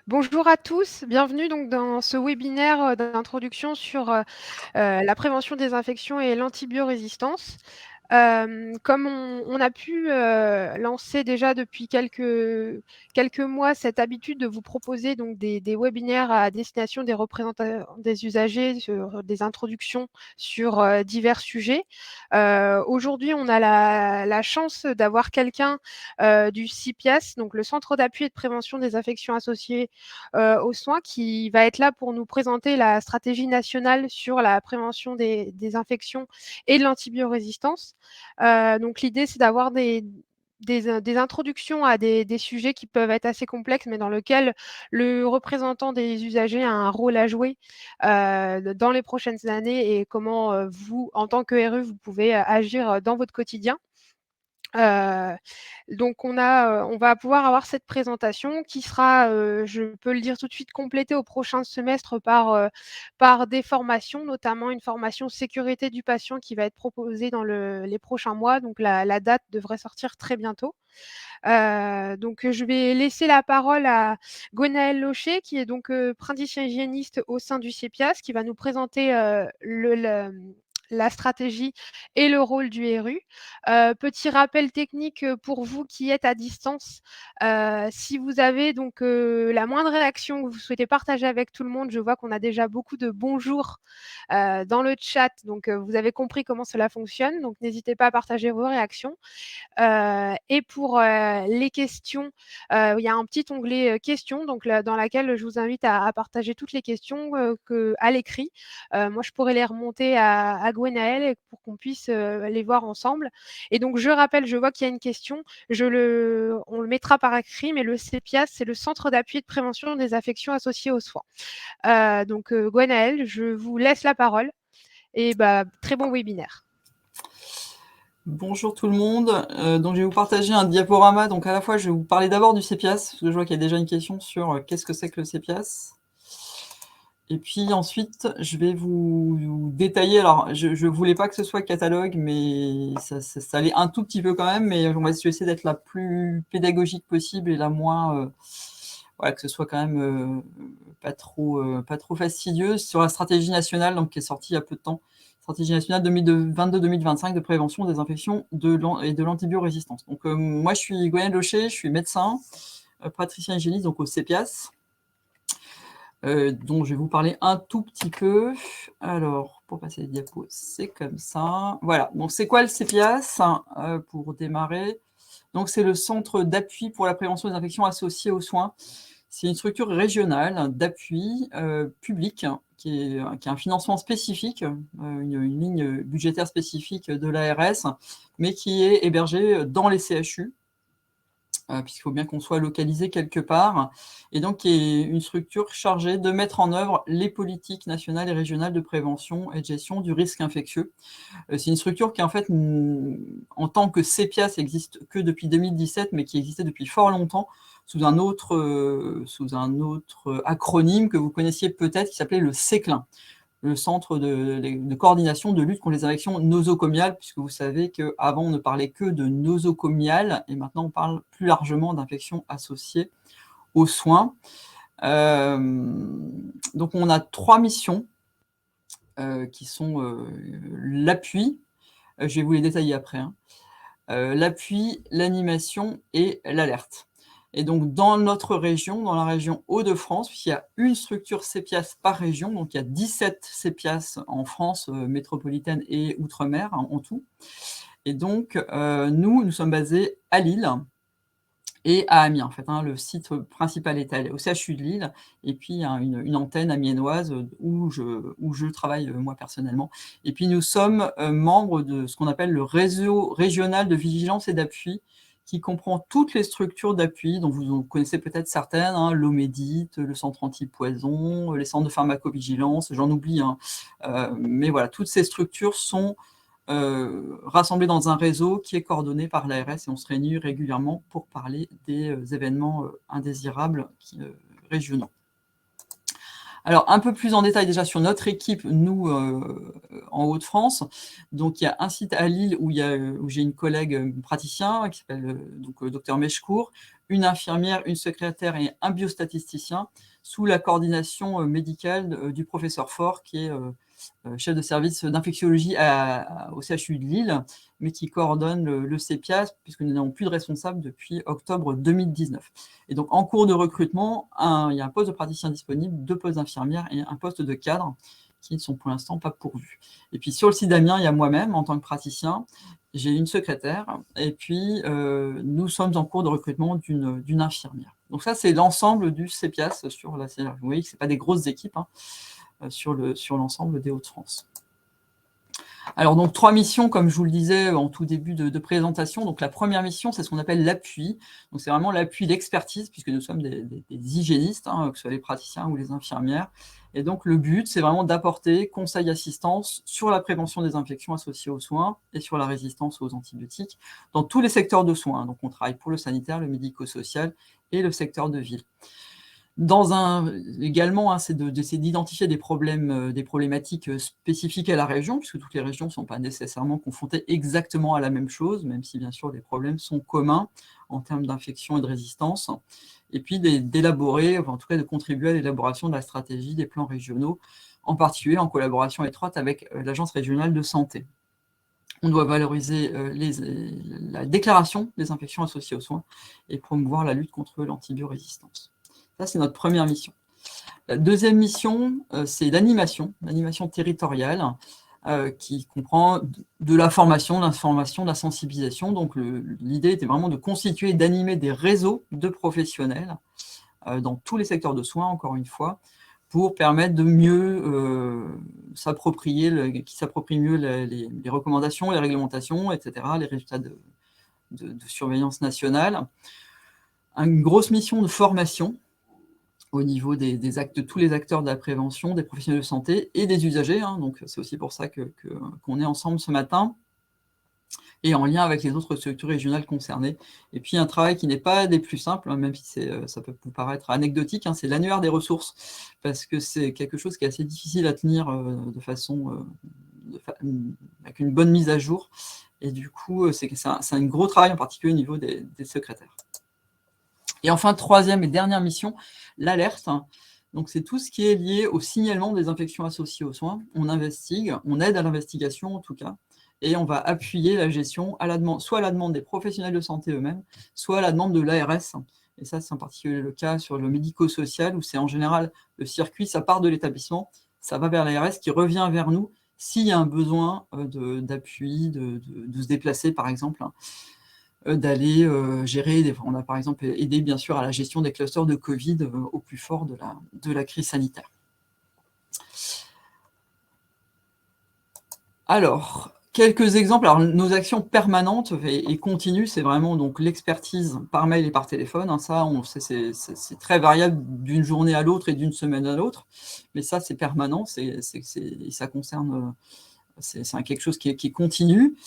Bonjour à tous, bienvenue donc dans ce webinaire d'introduction sur la prévention des infections et l'antibiorésistance. Comme on a pu lancer déjà depuis quelques mois cette habitude de vous proposer donc des webinaires à destination des représentants des usagers sur des introductions sur divers sujets. Aujourd'hui, on a la chance d'avoir quelqu'un du CIPIAS, donc le Centre d'appui et de prévention des infections associées aux soins, qui va être là pour nous présenter la stratégie nationale sur la prévention des infections et de l'antibiorésistance. Donc l'idée, c'est d'avoir des introductions à des sujets qui peuvent être assez complexes, mais dans lesquels le représentant des usagers a un rôle à jouer dans les prochaines années et comment vous, en tant que RU, vous pouvez agir dans votre quotidien. Heu, donc on va pouvoir avoir cette présentation qui sera, je peux le dire tout de suite, complétée au prochain semestre par des formations, notamment une formation sécurité du patient qui va être proposée dans les prochains mois. Donc la date devrait sortir très bientôt. Donc je vais laisser la parole à Gwenaëlle Locher qui est donc, praticien hygiéniste au sein du CEPIAS, qui va nous présenter, la stratégie et le rôle du RU. Petit rappel technique, pour vous qui êtes à distance, si vous avez donc, la moindre réaction que vous souhaitez partager avec tout le monde, je vois qu'on a déjà beaucoup de bonjours, dans le chat, donc, vous avez compris comment cela fonctionne, donc n'hésitez pas à partager vos réactions. Et pour les questions, il y a un petit onglet questions, donc dans laquelle je vous invite à partager toutes les questions à l'écrit. Moi, je pourrais les remonter à Gwenaëlle pour qu'on puisse les voir ensemble. Et donc, je rappelle, je vois qu'il y a une question, on le mettra par écrit, mais le CEPIAS, c'est le Centre d'appui et de prévention des affections associées aux soins. Donc, Gwenaëlle, je vous laisse la parole et bah, très bon webinaire. Bonjour tout le monde. Donc je vais vous partager un diaporama. Donc à la fois, je vais vous parler d'abord du CEPIAS, parce que je vois qu'il y a déjà une question sur qu'est-ce que c'est que le CEPIAS. Et puis ensuite, je vais vous détailler. Alors, je ne voulais pas que ce soit catalogue, mais ça allait un tout petit peu quand même. Mais on va essayer d'être la plus pédagogique possible et la moins... voilà, que ce soit quand même pas trop fastidieuse sur la stratégie nationale, donc qui est sortie il y a peu de temps. Stratégie nationale 2022-2025 de prévention des infections et de l'antibiorésistance. Donc moi, je suis Gwenaëlle Locher, je suis médecin, praticien hygiéniste donc au CEPIAS, dont je vais vous parler un tout petit peu. Alors, pour passer les diapos, c'est comme ça. Voilà, donc c'est quoi le CEPIAS pour démarrer? Donc c'est le centre d'appui pour la prévention des infections associées aux soins. C'est une structure régionale d'appui public qui a un financement spécifique, une ligne budgétaire spécifique de l'ARS, mais qui est hébergée dans les CHU, puisqu'il faut bien qu'on soit localisé quelque part, et donc qui est une structure chargée de mettre en œuvre les politiques nationales et régionales de prévention et de gestion du risque infectieux. C'est une structure qui, en fait, en tant que CEPIAS, n'existe que depuis 2017, mais qui existait depuis fort longtemps sous un autre acronyme que vous connaissiez peut-être, qui s'appelait le CECLIN, le Centre de coordination de lutte contre les infections nosocomiales, puisque vous savez qu'avant, on ne parlait que de nosocomiales, et maintenant, on parle plus largement d'infections associées aux soins. Donc, on a 3 missions qui sont l'appui, je vais vous les détailler après, hein, l'appui, l'animation et l'alerte. Et donc, dans notre région, dans la région Hauts-de-France, puisqu'il y a une structure CEPIAS par région, donc il y a 17 CEPIAS en France métropolitaine et outre-mer en tout. Et donc, nous sommes basés à Lille et à Amiens, en fait. Le site principal est au CHU de Lille, et puis il y a une antenne amiénoise où je travaille moi personnellement. Et puis nous sommes membres de ce qu'on appelle le réseau régional de vigilance et d'appui, qui comprend toutes les structures d'appui dont vous en connaissez peut-être certaines, l'OMEDIT, le centre anti-poison, les centres de pharmacovigilance, j'en oublie. Mais voilà, toutes ces structures sont rassemblés dans un réseau qui est coordonné par l'ARS, et on se réunit régulièrement pour parler des événements indésirables régionaux. Alors, un peu plus en détail déjà sur notre équipe, nous, en Hauts-de-France. Donc, il y a un site à Lille où j'ai une collègue praticien qui s'appelle docteur Meshkour, une infirmière, une secrétaire et un biostatisticien sous la coordination médicale du professeur Faure, qui est chef de service d'infectiologie au CHU de Lille, mais qui coordonne le CEPIAS, puisque nous n'avons plus de responsable depuis octobre 2019. Et donc, en cours de recrutement, il y a un poste de praticien disponible, 2 postes d'infirmière et un poste de cadre qui ne sont pour l'instant pas pourvus. Et puis, sur le site d'Amiens, il y a moi-même en tant que praticien, j'ai une secrétaire, et puis nous sommes en cours de recrutement d'une infirmière. Donc ça, c'est l'ensemble du CEPIAS sur la Seine. Vous voyez que ce n'est pas des grosses équipes sur l'ensemble des Hauts-de-France. Alors, donc, 3 missions, comme je vous le disais en tout début de présentation. Donc, la première mission, c'est ce qu'on appelle l'appui. Donc, c'est vraiment l'appui d'expertise, puisque nous sommes des hygiénistes, que ce soit les praticiens ou les infirmières. Et donc, le but, c'est vraiment d'apporter conseil, assistance sur la prévention des infections associées aux soins et sur la résistance aux antibiotiques dans tous les secteurs de soins. Donc, on travaille pour le sanitaire, le médico-social et le secteur de ville. Également, c'est d'essayer d'identifier des problématiques spécifiques à la région, puisque toutes les régions ne sont pas nécessairement confrontées exactement à la même chose, même si bien sûr les problèmes sont communs en termes d'infection et de résistance, et puis d'élaborer, en tout cas de contribuer à l'élaboration de la stratégie des plans régionaux, en particulier en collaboration étroite avec l'Agence régionale de santé. On doit valoriser la déclaration des infections associées aux soins et promouvoir la lutte contre l'antibiorésistance. Ça, c'est notre première mission. La deuxième mission, c'est l'animation territoriale, qui comprend de la formation, de l'information, de la sensibilisation. Donc, l'idée était vraiment de constituer et d'animer des réseaux de professionnels dans tous les secteurs de soins, encore une fois, pour permettre de mieux s'approprient mieux les recommandations, les réglementations, etc., les résultats de surveillance nationale. Une grosse mission de formation au niveau de tous les acteurs de la prévention, des professionnels de santé et des usagers. Donc, c'est aussi pour ça qu'on est ensemble ce matin et en lien avec les autres structures régionales concernées. Et puis, un travail qui n'est pas des plus simples, même si ça peut vous paraître anecdotique, c'est l'annuaire des ressources, parce que c'est quelque chose qui est assez difficile à tenir avec une bonne mise à jour. Et du coup, c'est un gros travail, en particulier au niveau des secrétaires. Et enfin, troisième et dernière mission, l'alerte. Donc, c'est tout ce qui est lié au signalement des infections associées aux soins. On investigue, on aide à l'investigation en tout cas, et on va appuyer la gestion soit à la demande des professionnels de santé eux-mêmes, soit à la demande de l'ARS. Et ça, c'est en particulier le cas sur le médico-social, où c'est en général le circuit, ça part de l'établissement, ça va vers l'ARS qui revient vers nous s'il y a un besoin d'appui, de se déplacer par exemple, d'aller gérer. On a par exemple aidé bien sûr à la gestion des clusters de Covid au plus fort de la crise sanitaire. Alors, quelques exemples. Alors, nos actions permanentes et continues, c'est vraiment donc l'expertise par mail et par téléphone. Ça, c'est très variable d'une journée à l'autre et d'une semaine à l'autre, mais ça, c'est permanent. Ça concerne, c'est quelque chose qui est continu.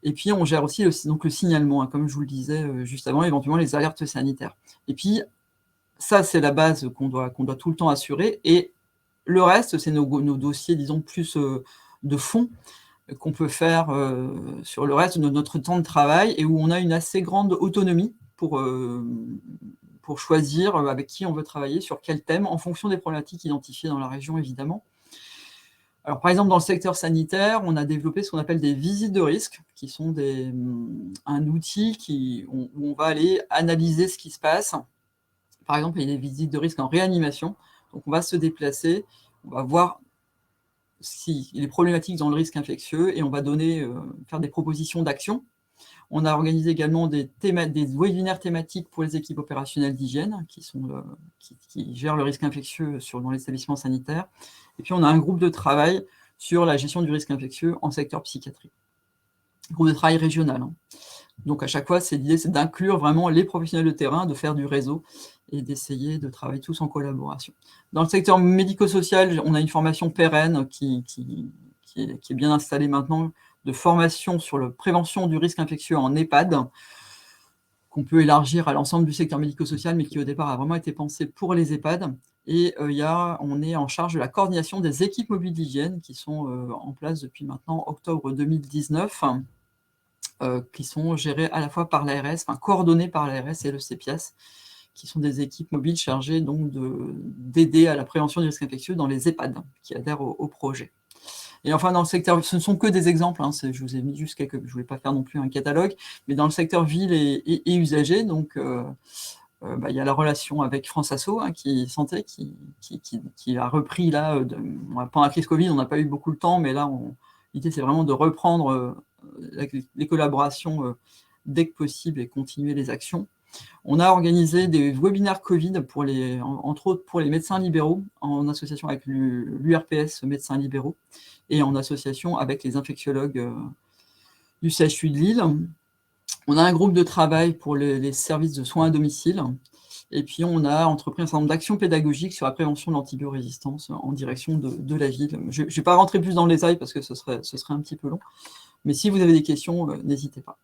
Et puis, on gère aussi le signalement, comme je vous le disais juste avant, éventuellement les alertes sanitaires. Et puis, ça, c'est la base qu'on doit tout le temps assurer. Et le reste, c'est nos dossiers, disons, plus de fond qu'on peut faire sur le reste de notre temps de travail et où on a une assez grande autonomie pour choisir avec qui on veut travailler, sur quel thème, en fonction des problématiques identifiées dans la région, évidemment. Alors, par exemple, dans le secteur sanitaire, on a développé ce qu'on appelle des visites de risque, qui sont un outil où on va aller analyser ce qui se passe. Par exemple, il y a des visites de risque en réanimation. Donc, on va se déplacer, on va voir les problématiques dans le risque infectieux et on va faire des propositions d'action. On a organisé également des webinaires thématiques pour les équipes opérationnelles d'hygiène qui gèrent le risque infectieux dans les établissements sanitaires. Et puis, on a un groupe de travail sur la gestion du risque infectieux en secteur psychiatrie. Groupe de travail régional. Donc, à chaque fois, l'idée, c'est d'inclure vraiment les professionnels de terrain, de faire du réseau et d'essayer de travailler tous en collaboration. Dans le secteur médico-social, on a une formation pérenne qui est bien installée maintenant, de formation sur la prévention du risque infectieux en EHPAD, qu'on peut élargir à l'ensemble du secteur médico-social, mais qui au départ a vraiment été pensé pour les EHPAD. Et on est en charge de la coordination des équipes mobiles d'hygiène qui sont en place depuis maintenant octobre 2019, qui sont gérées à la fois par l'ARS, enfin coordonnées par l'ARS et le CEPIAS, qui sont des équipes mobiles chargées donc d'aider à la prévention des risques infectieux dans les EHPAD qui adhèrent au projet. Et enfin, dans le secteur, ce ne sont que des exemples, hein, je vous ai mis juste quelques, je ne voulais pas faire non plus un catalogue, mais dans le secteur ville et usager, donc il y a la relation avec France Asso, hein, Santé, qui a repris là, pendant la crise Covid, on n'a pas eu beaucoup de temps, mais là, l'idée c'est vraiment de reprendre les collaborations dès que possible et continuer les actions. On a organisé des webinaires Covid, entre autres pour les médecins libéraux, en association avec l'URPS Médecins Libéraux, et en association avec les infectiologues du CHU de Lille. On a un groupe de travail pour les services de soins à domicile, et puis on a entrepris un certain nombre d'actions pédagogiques sur la prévention de l'antibiorésistance en direction de la ville. Je ne vais pas rentrer plus dans le détail parce que ce serait un petit peu long, mais si vous avez des questions, n'hésitez pas.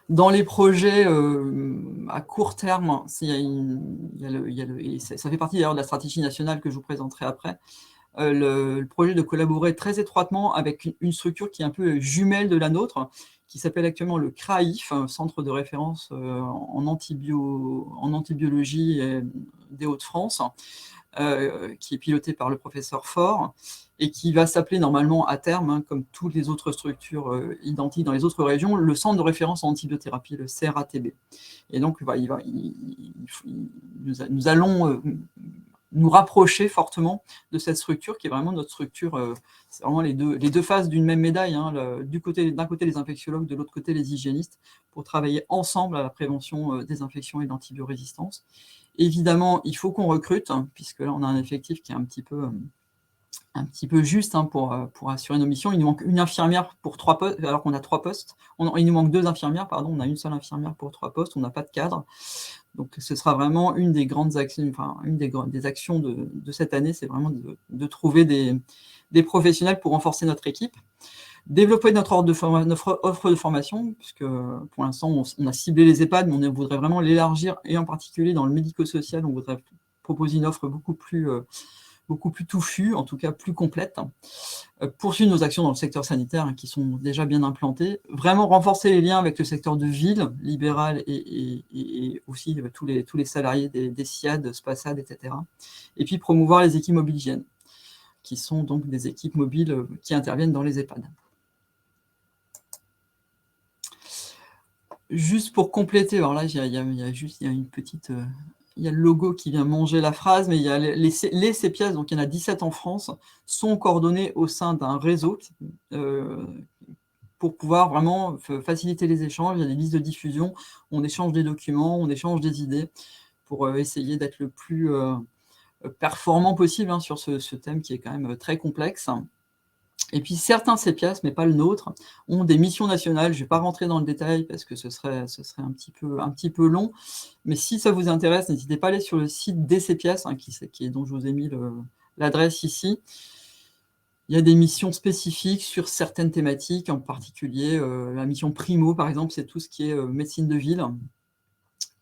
Dans les projets à court terme, ça fait partie d'ailleurs de la stratégie nationale que je vous présenterai après, le projet de collaborer très étroitement avec une structure qui est un peu jumelle de la nôtre, qui s'appelle actuellement le CRAIF, Centre de référence en antibiologie des Hauts-de-France, qui est piloté par le professeur Faure, et qui va s'appeler normalement à terme, hein, comme toutes les autres structures identiques dans les autres régions, le Centre de référence en antibiothérapie, le CRATB. Et donc, nous allons nous rapprocher fortement de cette structure qui est vraiment notre structure, c'est vraiment les deux faces d'une même médaille, hein, d'un côté les infectiologues, de l'autre côté les hygiénistes, pour travailler ensemble à la prévention des infections et de l'antibiorésistance. Évidemment, il faut qu'on recrute, hein, puisque là on a un effectif qui est un petit peu juste, hein, pour assurer nos missions. Il nous manque une infirmière pour 3 postes, alors qu'on a 3 postes. Il nous manque 2 infirmières, pardon, on a une seule infirmière pour 3 postes, on n'a pas de cadre. Donc ce sera vraiment une des grandes actions, enfin une des actions de cette année, c'est vraiment de trouver des professionnels pour renforcer notre équipe. Développer notre offre de formation, puisque pour l'instant on a ciblé les EHPAD, mais on voudrait vraiment l'élargir, et en particulier dans le médico-social, on voudrait proposer une offre beaucoup plus touffue, en tout cas plus complète. Poursuivre nos actions dans le secteur sanitaire, hein, qui sont déjà bien implantées, vraiment renforcer les liens avec le secteur de ville, libéral, et aussi tous les salariés des SIAD, SPASAD, etc. Et puis promouvoir les équipes mobiles hygiène, qui sont donc des équipes mobiles qui interviennent dans les EHPAD. Juste pour compléter, alors là, il y a une petite... il y a le logo qui vient manger la phrase, mais il y a les CEPIAS, donc il y en a 17 en France, sont coordonnés au sein d'un réseau pour pouvoir vraiment faciliter les échanges. Il y a des listes de diffusion, on échange des documents, on échange des idées pour essayer d'être le plus performant possible, hein, sur ce thème qui est quand même très complexe. Et puis certains CEPIAS, mais pas le nôtre, ont des missions nationales. Je ne vais pas rentrer dans le détail parce que ce serait un petit peu long, mais si ça vous intéresse, n'hésitez pas à aller sur le site des CEPIAS, hein, dont je vous ai mis l'adresse ici. Il y a des missions spécifiques sur certaines thématiques, en particulier la mission Primo, par exemple, c'est tout ce qui est médecine de ville.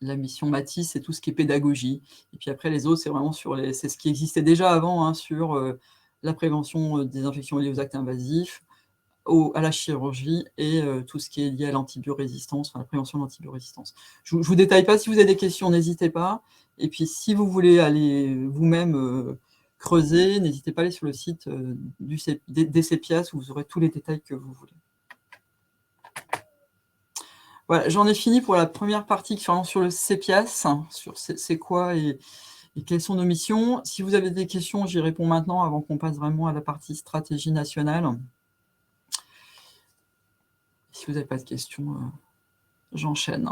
La mission Matisse, c'est tout ce qui est pédagogie. Et puis après, les autres, c'est vraiment c'est ce qui existait déjà avant, hein, sur la prévention des infections liées aux actes invasifs, à la chirurgie, et tout ce qui est lié à l'antibiorésistance, enfin, la prévention de l'antibiorésistance. Je ne vous détaille pas. Si vous avez des questions, n'hésitez pas. Et puis, si vous voulez aller vous-même creuser, n'hésitez pas à aller sur le site des CEPIAS, où vous aurez tous les détails que vous voulez. Voilà, j'en ai fini pour la première partie sur le CEPIAS, sur c'est quoi et quelles sont nos missions. Si vous avez des questions, j'y réponds maintenant avant qu'on passe vraiment à la partie stratégie nationale. Si vous n'avez pas de questions, j'enchaîne.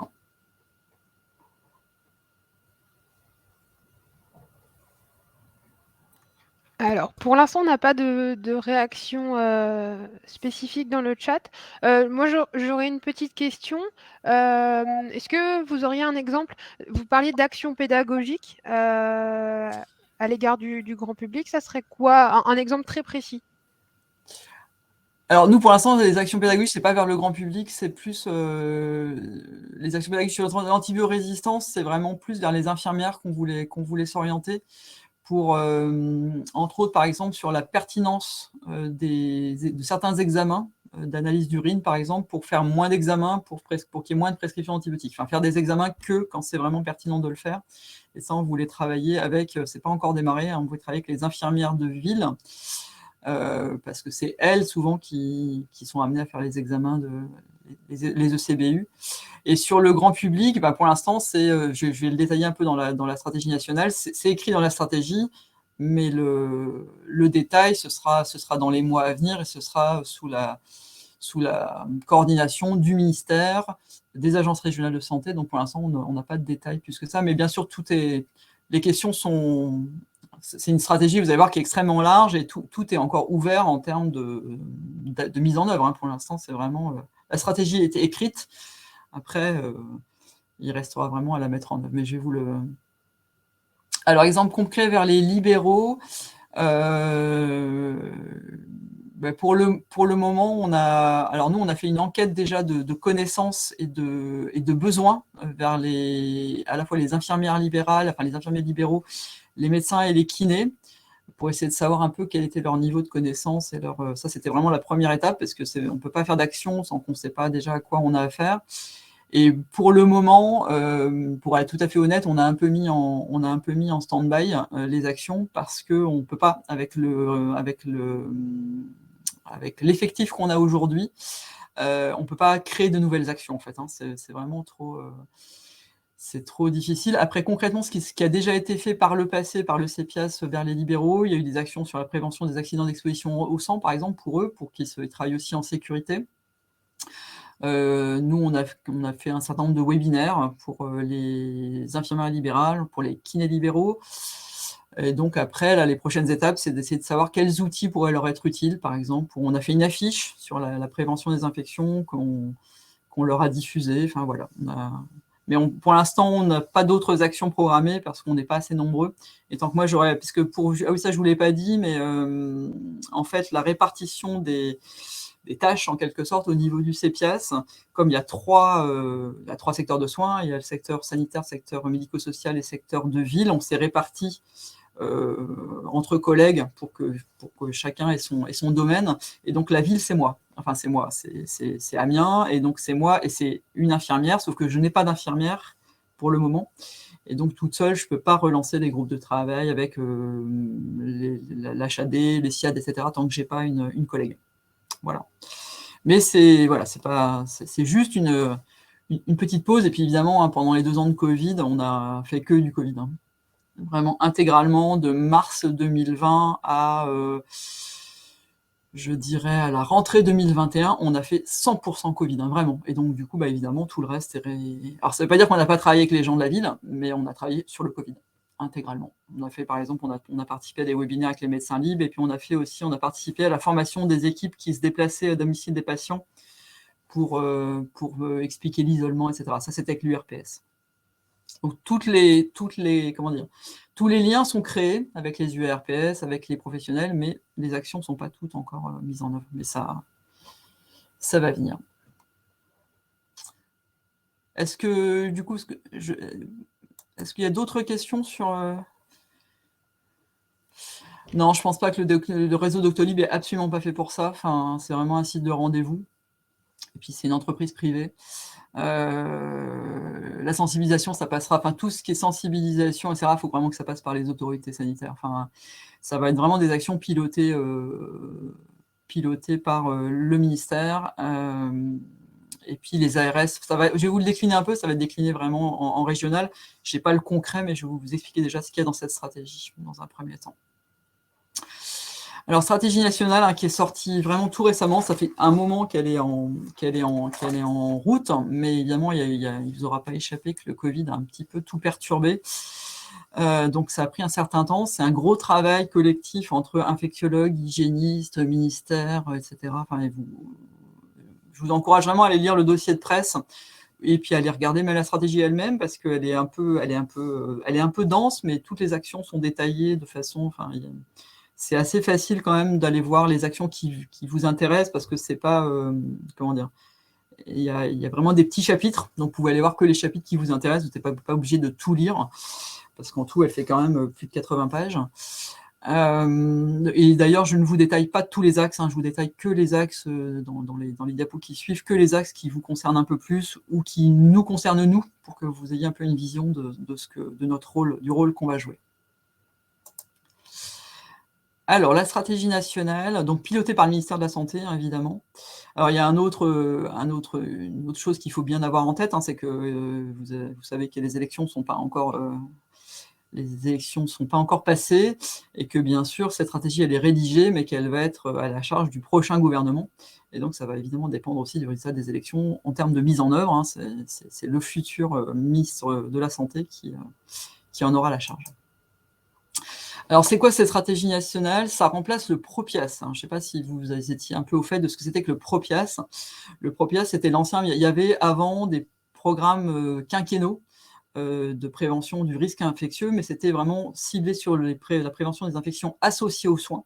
Alors, pour l'instant, on n'a pas de réaction spécifique dans le chat. Moi, j'aurais une petite question. Est-ce que vous auriez un exemple? Vous parliez d'action pédagogique à l'égard du grand public. Ça serait quoi un exemple très précis? Alors nous, pour l'instant, les actions pédagogiques, c'est pas vers le grand public, c'est plus les actions pédagogiques sur l'antibiorésistance, c'est vraiment plus vers les infirmières qu'on voulait s'orienter pour, entre autres, par exemple, sur la pertinence de certains examens d'analyse d'urine, par exemple, pour faire moins d'examens, pour qu'il y ait moins de prescriptions antibiotiques. Enfin, faire des examens que quand c'est vraiment pertinent de le faire. Et ça, on voulait travailler avec, c'est pas encore démarré, on voulait travailler avec les infirmières de ville, parce que c'est elles souvent qui sont amenées à faire les examens, les ECBU. Et sur le grand public, pour l'instant, je vais le détailler un peu dans la stratégie nationale, c'est écrit dans la stratégie, mais le détail, ce sera dans les mois à venir, et ce sera sous la coordination du ministère, des agences régionales de santé. Donc pour l'instant, on n'a pas de détails plus que ça, mais bien sûr, les questions sont... C'est une stratégie, vous allez voir, qui est extrêmement large, et tout est encore ouvert en termes de mise en œuvre. Pour l'instant, c'est vraiment... la stratégie était écrite. Après, il restera vraiment à la mettre en œuvre. Mais je vais vous le... Alors, exemple concret vers les libéraux. Pour le moment, alors nous, on a fait une enquête déjà de connaissances et de besoins vers à la fois les infirmières libérales, enfin les infirmiers libéraux, les médecins et les kinés, pour essayer de savoir un peu quel était leur niveau de connaissance. Et ça, c'était vraiment la première étape, parce qu'on ne peut pas faire d'action sans qu'on ne sait pas déjà à quoi on a affaire. Et pour le moment, pour être tout à fait honnête, on a un peu mis en stand-by les actions, parce qu'on ne peut pas, avec l'effectif qu'on a aujourd'hui, on ne peut pas créer de nouvelles actions, en fait. C'est vraiment trop... c'est trop difficile. Après, concrètement, ce qui a déjà été fait par le passé, par le CEPIAS vers les libéraux, il y a eu des actions sur la prévention des accidents d'exposition au sang, par exemple, pour eux, pour qu'ils travaillent aussi en sécurité. Nous, on a fait un certain nombre de webinaires pour les infirmières libérales, pour les kinés libéraux. Et donc après, là, les prochaines étapes, c'est d'essayer de savoir quels outils pourraient leur être utiles. Par exemple, on a fait une affiche sur la prévention des infections qu'on leur a diffusée. Enfin voilà. Mais pour l'instant, on n'a pas d'autres actions programmées, parce qu'on n'est pas assez nombreux. Et tant que moi, parce que ah oui, ça, je ne vous l'ai pas dit, mais en fait, la répartition des tâches, en quelque sorte, au niveau du CEPIAS, comme il y a trois secteurs de soins, il y a le secteur sanitaire, secteur médico-social et secteur de ville, on s'est répartis entre collègues pour que chacun ait son domaine. Et donc la ville, c'est moi. Enfin, c'est moi, c'est Amiens, et donc c'est moi, et c'est une infirmière, sauf que je n'ai pas d'infirmière pour le moment. Et donc, toute seule, je ne peux pas relancer des groupes de travail avec l'HAD, les SIAD, etc., tant que je n'ai pas une collègue. Voilà. Mais c'est juste une petite pause. Et puis évidemment, pendant les 2 ans de Covid, on a fait que du Covid. Vraiment intégralement, de mars 2020 à, je dirais, à la rentrée 2021, on a fait 100% Covid, vraiment. Et donc, du coup, évidemment, tout le reste est... Alors, ça ne veut pas dire qu'on n'a pas travaillé avec les gens de la ville, mais on a travaillé sur le Covid, intégralement. On a fait, par exemple, on a participé à des webinaires avec les médecins libres, et puis on a participé à la formation des équipes qui se déplaçaient à domicile des patients pour expliquer l'isolement, etc. Ça, c'était avec l'URPS. Donc, tous les liens sont créés avec les URPS, avec les professionnels, mais les actions ne sont pas toutes encore mises en œuvre. Mais ça va venir. Est-ce que, du coup, est-ce qu'il y a d'autres questions sur... Non, je ne pense pas que le réseau Doctolib est absolument pas fait pour ça. Enfin, c'est vraiment un site de rendez-vous. Et puis, c'est une entreprise privée. La sensibilisation, ça passera, tout ce qui est sensibilisation, etc., il faut vraiment que ça passe par les autorités sanitaires. Enfin, ça va être vraiment des actions pilotées par le ministère, et puis les ARS. Je vais vous le décliner un peu, ça va être décliné vraiment en régional. Je n'ai pas le concret, mais je vais vous expliquer déjà ce qu'il y a dans cette stratégie dans un premier temps. Alors, stratégie nationale, qui est sortie vraiment tout récemment, ça fait un moment qu'elle est en route, mais évidemment, il ne vous aura pas échappé que le Covid a un petit peu tout perturbé. Donc, ça a pris un certain temps. C'est un gros travail collectif entre infectiologues, hygiénistes, ministères, etc. Enfin, je vous encourage vraiment à aller lire le dossier de presse, et puis à aller regarder même la stratégie elle-même, parce qu'elle est un peu dense, mais toutes les actions sont détaillées de façon... c'est assez facile quand même d'aller voir les actions qui vous intéressent, parce que c'est pas, comment dire, il y a vraiment des petits chapitres, donc vous pouvez aller voir que les chapitres qui vous intéressent, vous n'êtes pas obligé de tout lire, parce qu'en tout, elle fait quand même plus de 80 pages. Et d'ailleurs, je ne vous détaille pas tous les axes, je vous détaille que les axes dans les diapos qui suivent, que les axes qui vous concernent un peu plus ou qui nous concernent nous, pour que vous ayez un peu une vision de notre rôle, du rôle qu'on va jouer. Alors, la stratégie nationale, donc pilotée par le ministère de la Santé, évidemment. Alors, il y a une autre chose qu'il faut bien avoir en tête, c'est que vous savez que les élections ne sont pas encore passées, et que bien sûr, cette stratégie, elle est rédigée, mais qu'elle va être à la charge du prochain gouvernement. Et donc, ça va évidemment dépendre aussi du résultat des élections en termes de mise en œuvre. C'est le futur ministre de la Santé qui en aura la charge. Alors, c'est quoi cette stratégie nationale? Ça remplace le PROPIAS. Je ne sais pas si vous étiez un peu au fait de ce que c'était que le PROPIAS. Le PROPIAS, c'était l'ancien... Il y avait avant des programmes quinquennaux de prévention du risque infectieux, mais c'était vraiment ciblé sur la prévention des infections associées aux soins.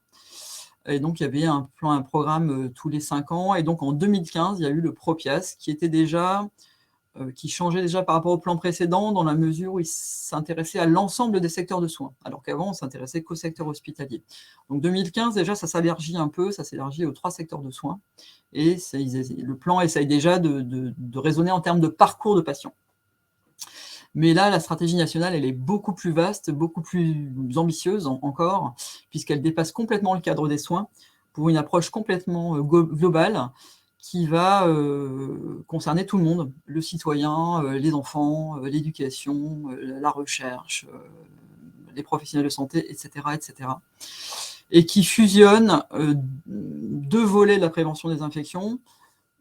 Et donc, il y avait un programme tous les 5 ans. Et donc, en 2015, il y a eu le PROPIAS, qui changeait déjà par rapport au plan précédent, dans la mesure où il s'intéressait à l'ensemble des secteurs de soins, alors qu'avant, on s'intéressait qu'au secteur hospitalier. Donc 2015, déjà, ça s'élargit un peu, ça s'élargit aux 3 secteurs de soins, et le plan essaye déjà de raisonner en termes de parcours de patients. Mais là, la stratégie nationale, elle est beaucoup plus vaste, beaucoup plus ambitieuse encore, puisqu'elle dépasse complètement le cadre des soins, pour une approche complètement globale, qui va concerner tout le monde, le citoyen, les enfants, l'éducation, la recherche, les professionnels de santé, etc., etc. Et qui fusionne 2 volets de la prévention des infections,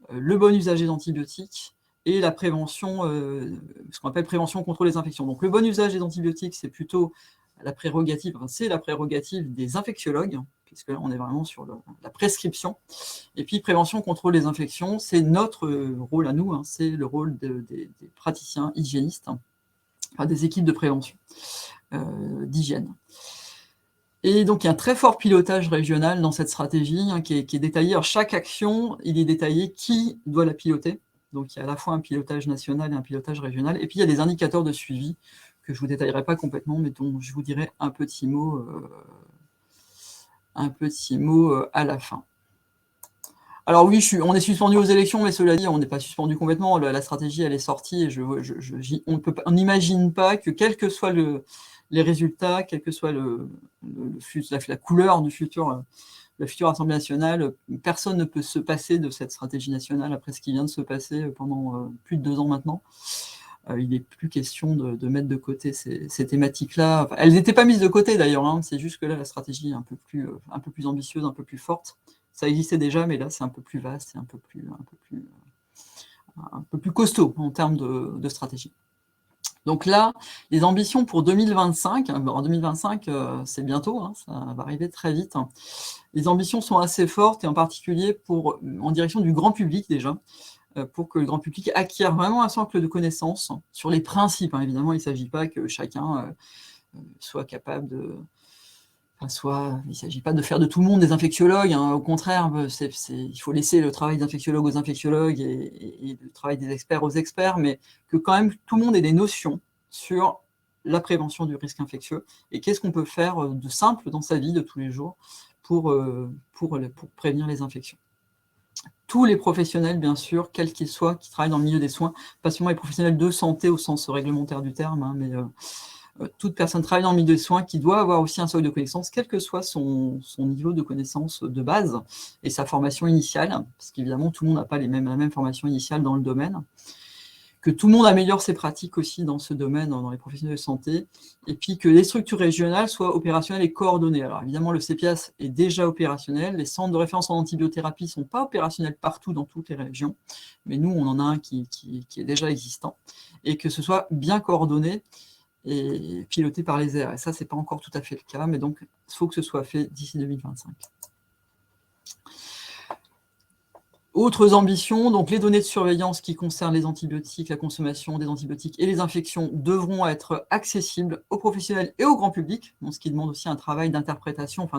le bon usage des antibiotiques et la prévention, ce qu'on appelle prévention contre les infections. Donc le bon usage des antibiotiques, c'est plutôt la prérogative des infectiologues, puisque là on est vraiment sur la prescription. Et puis prévention contre les infections, c'est notre rôle à nous, c'est le rôle des praticiens hygiénistes, des équipes de prévention, d'hygiène. Et donc, il y a un très fort pilotage régional dans cette stratégie qui est détaillé. Alors, chaque action, il est détaillé qui doit la piloter. Donc, il y a à la fois un pilotage national et un pilotage régional. Et puis, il y a des indicateurs de suivi que je ne vous détaillerai pas complètement, mais dont je vous dirai un petit mot à la fin. Alors oui, on est suspendu aux élections, mais cela dit, on n'est pas suspendu complètement. La stratégie, elle est sortie, et on n'imagine pas que, quels que soient les résultats, quelle que soit la couleur du futur, la future Assemblée nationale, personne ne peut se passer de cette stratégie nationale après ce qui vient de se passer pendant plus de 2 ans maintenant. Il n'est plus question de mettre de côté ces thématiques-là. Enfin, elles n'étaient pas mises de côté d'ailleurs, c'est juste que là, la stratégie est un peu plus ambitieuse, un peu plus forte. Ça existait déjà, mais là, c'est un peu plus vaste, c'est un peu plus costaud en termes de stratégie. Donc là, les ambitions pour 2025, en 2025, c'est bientôt, ça va arriver très vite. Les ambitions sont assez fortes, et en particulier en direction du grand public déjà, pour que le grand public acquiert vraiment un socle de connaissances sur les principes. Évidemment, il ne s'agit pas que chacun soit capable de... il ne s'agit pas de faire de tout le monde des infectiologues, au contraire, il faut laisser le travail des infectiologues aux infectiologues et le travail des experts aux experts, mais que quand même tout le monde ait des notions sur la prévention du risque infectieux, et qu'est-ce qu'on peut faire de simple dans sa vie de tous les jours pour prévenir les infections. Tous les professionnels, bien sûr, quels qu'ils soient, qui travaillent dans le milieu des soins, pas seulement les professionnels de santé au sens réglementaire du terme, mais toute personne travaillant dans le milieu des soins qui doit avoir aussi un socle de connaissances, quel que soit son niveau de connaissance de base et sa formation initiale, parce qu'évidemment, tout le monde n'a pas la même formation initiale dans le domaine, que tout le monde améliore ses pratiques aussi dans ce domaine, dans les professionnels de santé, et puis que les structures régionales soient opérationnelles et coordonnées. Alors évidemment, le CEPIAS est déjà opérationnel, les centres de référence en antibiothérapie ne sont pas opérationnels partout dans toutes les régions, mais nous, on en a un qui est déjà existant, et que ce soit bien coordonné et piloté par les airs. Et ça, ce n'est pas encore tout à fait le cas, mais donc il faut que ce soit fait d'ici 2025. Autres ambitions, donc les données de surveillance qui concernent les antibiotiques, la consommation des antibiotiques et les infections devront être accessibles aux professionnels et au grand public, donc ce qui demande aussi un travail d'interprétation,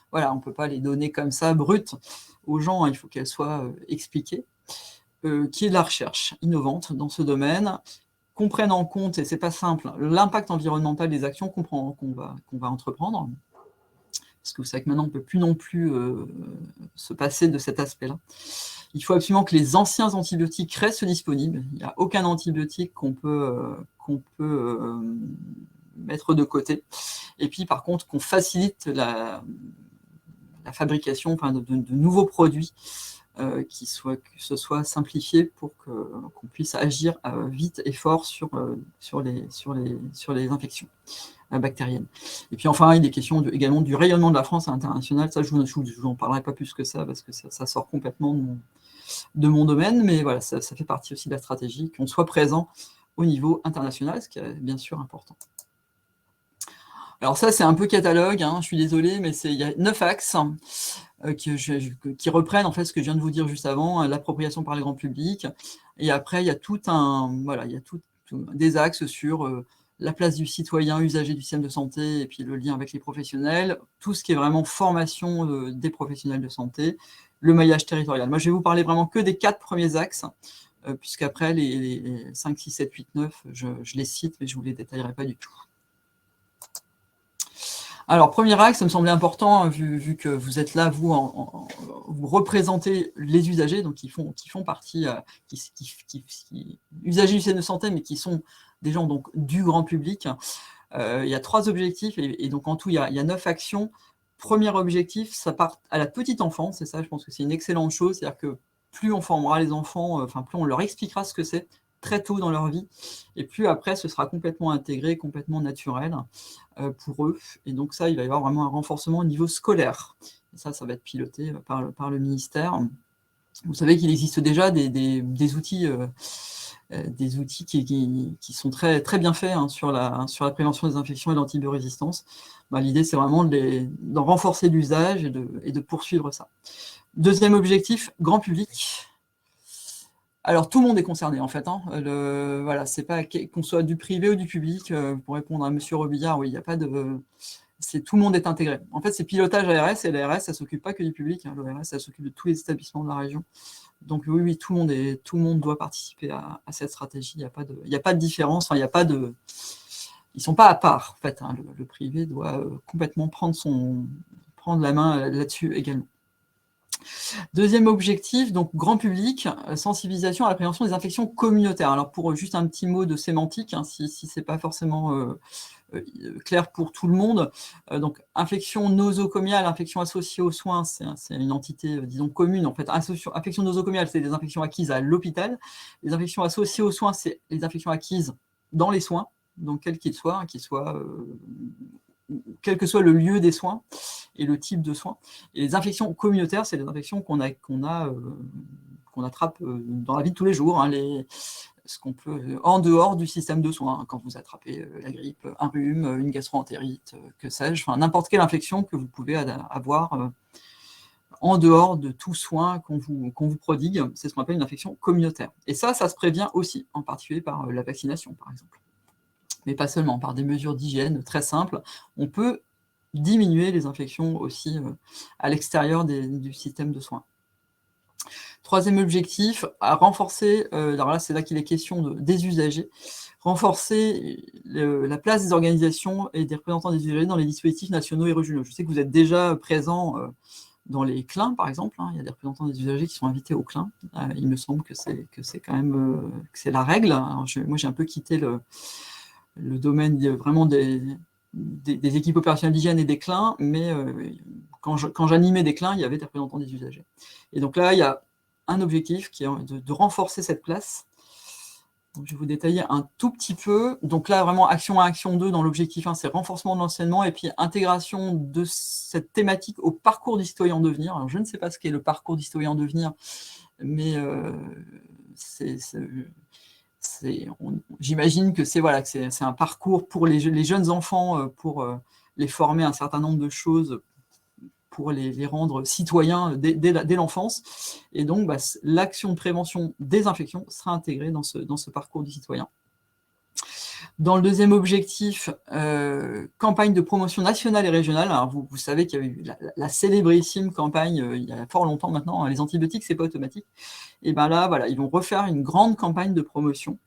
voilà, on ne peut pas les donner comme ça, brutes, aux gens, il faut qu'elles soient expliquées, qui est de la recherche innovante dans ce domaine, qu'on prenne en compte, et c'est pas simple, l'impact environnemental des actions qu'on va entreprendre, parce que vous savez que maintenant on ne peut plus non plus se passer de cet aspect-là. Il faut absolument que les anciens antibiotiques restent disponibles. Il n'y a aucun antibiotique qu'on peut mettre de côté. Et puis par contre, qu'on facilite la fabrication de nouveaux produits, que ce soit simplifié pour qu'on puisse agir vite et fort sur les infections bactérienne. Et puis enfin, il est question également du rayonnement de la France à l'international. Ça, je vous en parlerai pas plus que ça, parce que ça sort complètement de mon domaine, mais voilà, ça fait partie aussi de la stratégie, qu'on soit présent au niveau international, ce qui est bien sûr important. Alors ça, c'est un peu catalogue, je suis désolé, mais il y a 9 axes qui reprennent en fait ce que je viens de vous dire juste avant, l'appropriation par le grand public. Et après, il y a des axes sur la place du citoyen usager du système de santé et puis le lien avec les professionnels, tout ce qui est vraiment formation des professionnels de santé, le maillage territorial. Moi, je vais vous parler vraiment que des 4 premiers axes, puisqu'après, les 5, 6, 7, 8, 9, je les cite, mais je ne vous les détaillerai pas du tout. Alors, premier axe, ça me semblait important, vu que vous êtes là, vous représentez les usagers, donc qui font partie, usagers du système de santé, mais qui sont des gens donc, du grand public. Il y a 3 objectifs, et donc en tout, il y a 9 actions. Premier objectif, ça part à la petite enfance, et ça, je pense que c'est une excellente chose, c'est-à-dire que plus on formera les enfants, plus on leur expliquera ce que c'est, très tôt dans leur vie, et plus après, ce sera complètement intégré, complètement naturel pour eux. Et donc ça, il va y avoir vraiment un renforcement au niveau scolaire. Et ça va être piloté par le ministère. Vous savez qu'il existe déjà des outils qui sont très, très bien faits sur la prévention des infections et l'antibiorésistance. L'idée, c'est vraiment d'en renforcer l'usage et de poursuivre ça. Deuxième objectif, grand public. Alors, tout le monde est concerné, en fait. Voilà, c'est pas qu'on soit du privé ou du public. Pour répondre à M. Robillard, oui, il n'y a pas de... Tout le monde est intégré. En fait, c'est pilotage ARS, et l'ARS, ça ne s'occupe pas que du public. L'ARS, ça s'occupe de tous les établissements de la région. Donc oui, tout le monde doit participer à cette stratégie. Il n'y a pas de différence. Ils ne sont pas à part, en fait. Le privé doit complètement prendre la main là-dessus également. Deuxième objectif, donc grand public, sensibilisation à la prévention des infections communautaires. Alors pour juste un petit mot de sémantique, si ce n'est pas forcément clair pour tout le monde, donc infection nosocomiale, infection associée aux soins, c'est une entité, disons, commune. En fait, infection nosocomiale, c'est des infections acquises à l'hôpital. Les infections associées aux soins, c'est les infections acquises dans les soins, donc quel qu'il soit, quel que soit le lieu des soins et le type de soins. Et les infections communautaires, c'est les infections qu'on attrape dans la vie de tous les jours, ce qu'on peut en dehors du système de soins, quand vous attrapez la grippe, un rhume, une gastro-entérite, que sais-je, n'importe quelle infection que vous pouvez avoir en dehors de tout soin qu'on vous prodigue, c'est ce qu'on appelle une infection communautaire. Et ça se prévient aussi, en particulier par la vaccination, par exemple. Mais pas seulement, par des mesures d'hygiène très simples, on peut diminuer les infections aussi à l'extérieur du système de soins. Troisième objectif, à renforcer, alors là c'est là qu'il est question des usagers, renforcer la place des organisations et des représentants des usagers dans les dispositifs nationaux et régionaux. Je sais que vous êtes déjà présents dans les CLIN, par exemple, il y a des représentants des usagers qui sont invités au CLIN. Il me semble que c'est quand même que c'est la règle. Alors, moi j'ai un peu quitté le domaine vraiment des équipes opérationnelles d'hygiène et des CLIN, mais quand j'animais des CLIN, il y avait des représentants des usagers. Et donc là, il y a un objectif qui est de renforcer cette place. Donc, je vais vous détailler un tout petit peu. Donc là, vraiment, action 1, action 2, dans l'objectif 1, c'est renforcement de l'enseignement et puis intégration de cette thématique au parcours du citoyen en devenir. Alors, je ne sais pas ce qu'est le parcours du citoyen en devenir, mais j'imagine que c'est un parcours pour les jeunes enfants, pour les former à un certain nombre de choses pour les rendre citoyens dès l'enfance. Et donc, l'action de prévention des infections sera intégrée dans ce parcours du citoyen. Dans le deuxième objectif, campagne de promotion nationale et régionale. Alors vous savez qu'il y a eu la célébrissime campagne il y a fort longtemps maintenant, les antibiotiques, c'est pas automatique. Et bien là, voilà, ils vont refaire une grande campagne de promotion.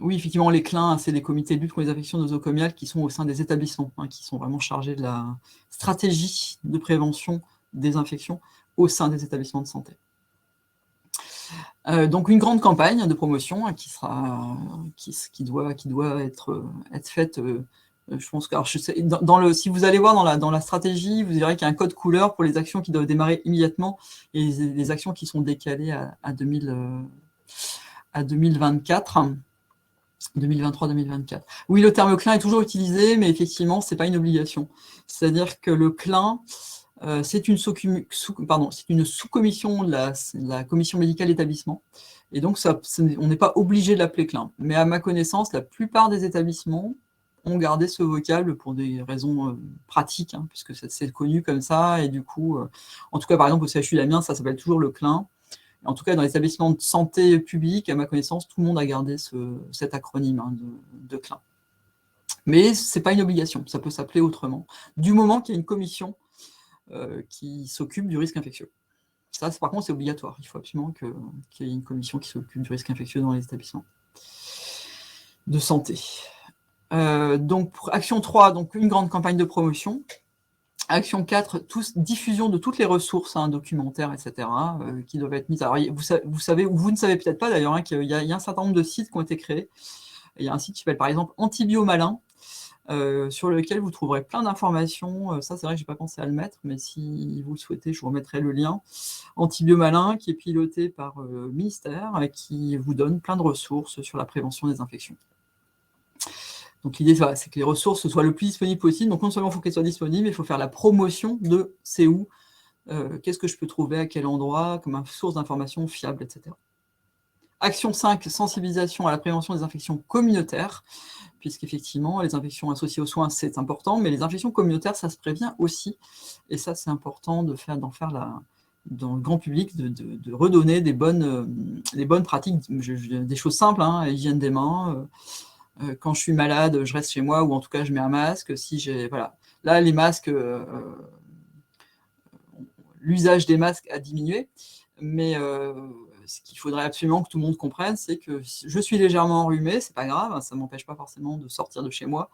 Oui, effectivement, les CLIN, c'est les comités de lutte contre les infections nosocomiales qui sont au sein des établissements, qui sont vraiment chargés de la stratégie de prévention des infections au sein des établissements de santé. Donc une grande campagne de promotion qui doit être faite. Je pense que si vous allez voir dans la stratégie, vous verrez qu'il y a un code couleur pour les actions qui doivent démarrer immédiatement et les actions qui sont décalées à 2024. 2023-2024. Oui, le terme CLIN est toujours utilisé, mais effectivement, ce n'est pas une obligation. C'est-à-dire que le CLIN, c'est une sous-commission de la commission médicale d'établissement. Et donc, on n'est pas obligé de l'appeler CLIN. Mais à ma connaissance, la plupart des établissements ont gardé ce vocable pour des raisons pratiques, puisque c'est connu comme ça. Et du coup, en tout cas, par exemple, au CHU d'Amiens, ça s'appelle toujours le CLIN. En tout cas, dans les établissements de santé publique, à ma connaissance, tout le monde a gardé cet acronyme de CLIN. Mais ce n'est pas une obligation, ça peut s'appeler autrement, du moment qu'il y a une commission qui s'occupe du risque infectieux. Ça, par contre, c'est obligatoire. Il faut absolument qu'il y ait une commission qui s'occupe du risque infectieux dans les établissements de santé. Donc, pour action 3, donc une grande campagne de promotion. Action 4, diffusion de toutes les ressources documentaires, etc., qui doivent être mises. Alors, vous savez, ou vous ne savez peut-être pas d'ailleurs, qu'il y a un certain nombre de sites qui ont été créés. Il y a un site qui s'appelle par exemple Antibiomalin, sur lequel vous trouverez plein d'informations. Ça, c'est vrai que je n'ai pas pensé à le mettre, mais si vous le souhaitez, je vous remettrai le lien. Antibiomalin, qui est piloté par le ministère, et qui vous donne plein de ressources sur la prévention des infections. Donc l'idée, c'est que les ressources soient le plus disponibles possible. Donc non seulement il faut qu'elles soient disponibles, mais il faut faire la promotion de c'est où, qu'est-ce que je peux trouver, à quel endroit, comme une source d'information fiable, etc. Action 5, sensibilisation à la prévention des infections communautaires, puisqu'effectivement, les infections associées aux soins, c'est important, mais les infections communautaires, ça se prévient aussi. Et ça, c'est important d'en faire dans le grand public, de redonner des bonnes pratiques, des choses simples, hygiène des mains. Quand je suis malade, je reste chez moi, ou en tout cas, je mets un masque. Voilà. Là, les masques, l'usage des masques a diminué, mais ce qu'il faudrait absolument que tout le monde comprenne, c'est que je suis légèrement enrhumé, c'est pas grave, ça ne m'empêche pas forcément de sortir de chez moi,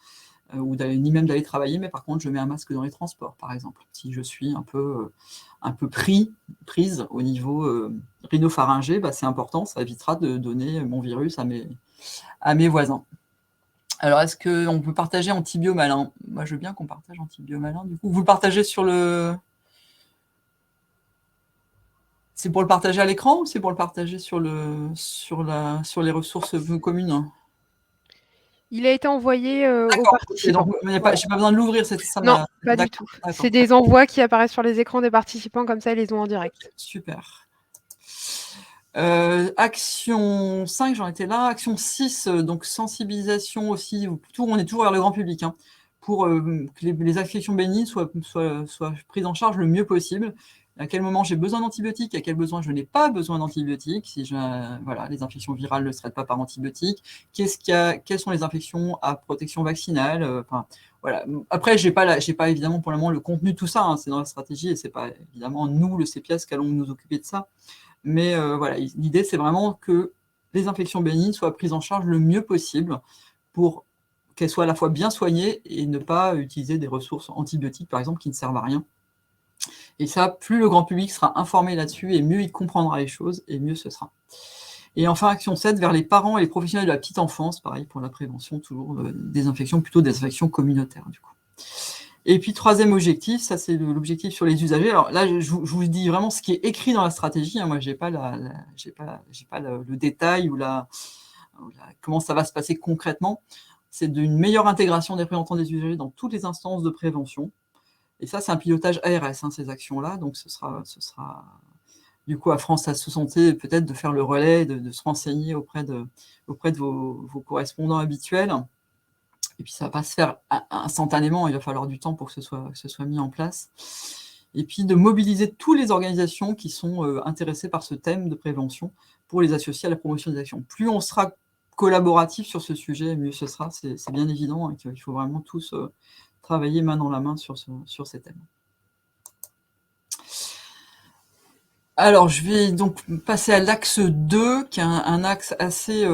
ou ni même d'aller travailler, mais par contre, je mets un masque dans les transports, par exemple. Si je suis un peu prise au niveau rhinopharyngé, c'est important, ça évitera de donner mon virus à mes voisins. Alors, est-ce qu'on peut partager Antibiomalin? Moi, je veux bien qu'on partage Antibiomalin, du coup. Vous le partagez sur le... C'est pour le partager à l'écran ou c'est pour le partager sur les ressources communes? Il a été envoyé aux D'accord, okay, participants. donc je n'ai pas besoin de l'ouvrir, c'est ça? Non, pas du tout. C'est des envois qui apparaissent sur les écrans des participants, comme ça, ils les ont en direct. Super. Action 5, j'en étais là. Action 6, donc sensibilisation aussi. On est toujours vers le grand public, pour que les infections bénignes soient prises en charge le mieux possible. À quel moment j'ai besoin d'antibiotiques, à quel besoin je n'ai pas besoin d'antibiotiques. Voilà, les infections virales ne se traitent pas par antibiotiques. Quelles sont les infections à protection vaccinale, voilà. Après, j'ai pas évidemment pour le moment le contenu de tout ça, c'est dans la stratégie et c'est pas évidemment nous, le CPS, qui allons nous occuper de ça. Mais voilà, l'idée, c'est vraiment que les infections bénignes soient prises en charge le mieux possible pour qu'elles soient à la fois bien soignées et ne pas utiliser des ressources antibiotiques, par exemple, qui ne servent à rien. Et ça, plus le grand public sera informé là-dessus, et mieux il comprendra les choses, et mieux ce sera. Et enfin, action 7, vers les parents et les professionnels de la petite enfance, pareil pour la prévention, toujours des infections, plutôt des infections communautaires, du coup. Et puis, troisième objectif, ça c'est l'objectif sur les usagers. Alors là, je vous dis vraiment ce qui est écrit dans la stratégie. Moi, je n'ai pas, le détail ou comment ça va se passer concrètement. C'est d'une meilleure intégration des représentants des usagers dans toutes les instances de prévention. Et ça, c'est un pilotage ARS, ces actions-là. Donc, ce sera du coup à France Asso Santé, peut-être de faire le relais, de se renseigner auprès de vos correspondants habituels, Et puis, ça ne va pas se faire instantanément, il va falloir du temps pour que ce soit mis en place. Et puis, de mobiliser toutes les organisations qui sont intéressées par ce thème de prévention pour les associer à la promotion des actions. Plus on sera collaboratif sur ce sujet, mieux ce sera. C'est bien évident, hein, qu'il faut vraiment tous travailler main dans la main sur ces thèmes. Alors, je vais donc passer à l'axe 2, qui est un axe assez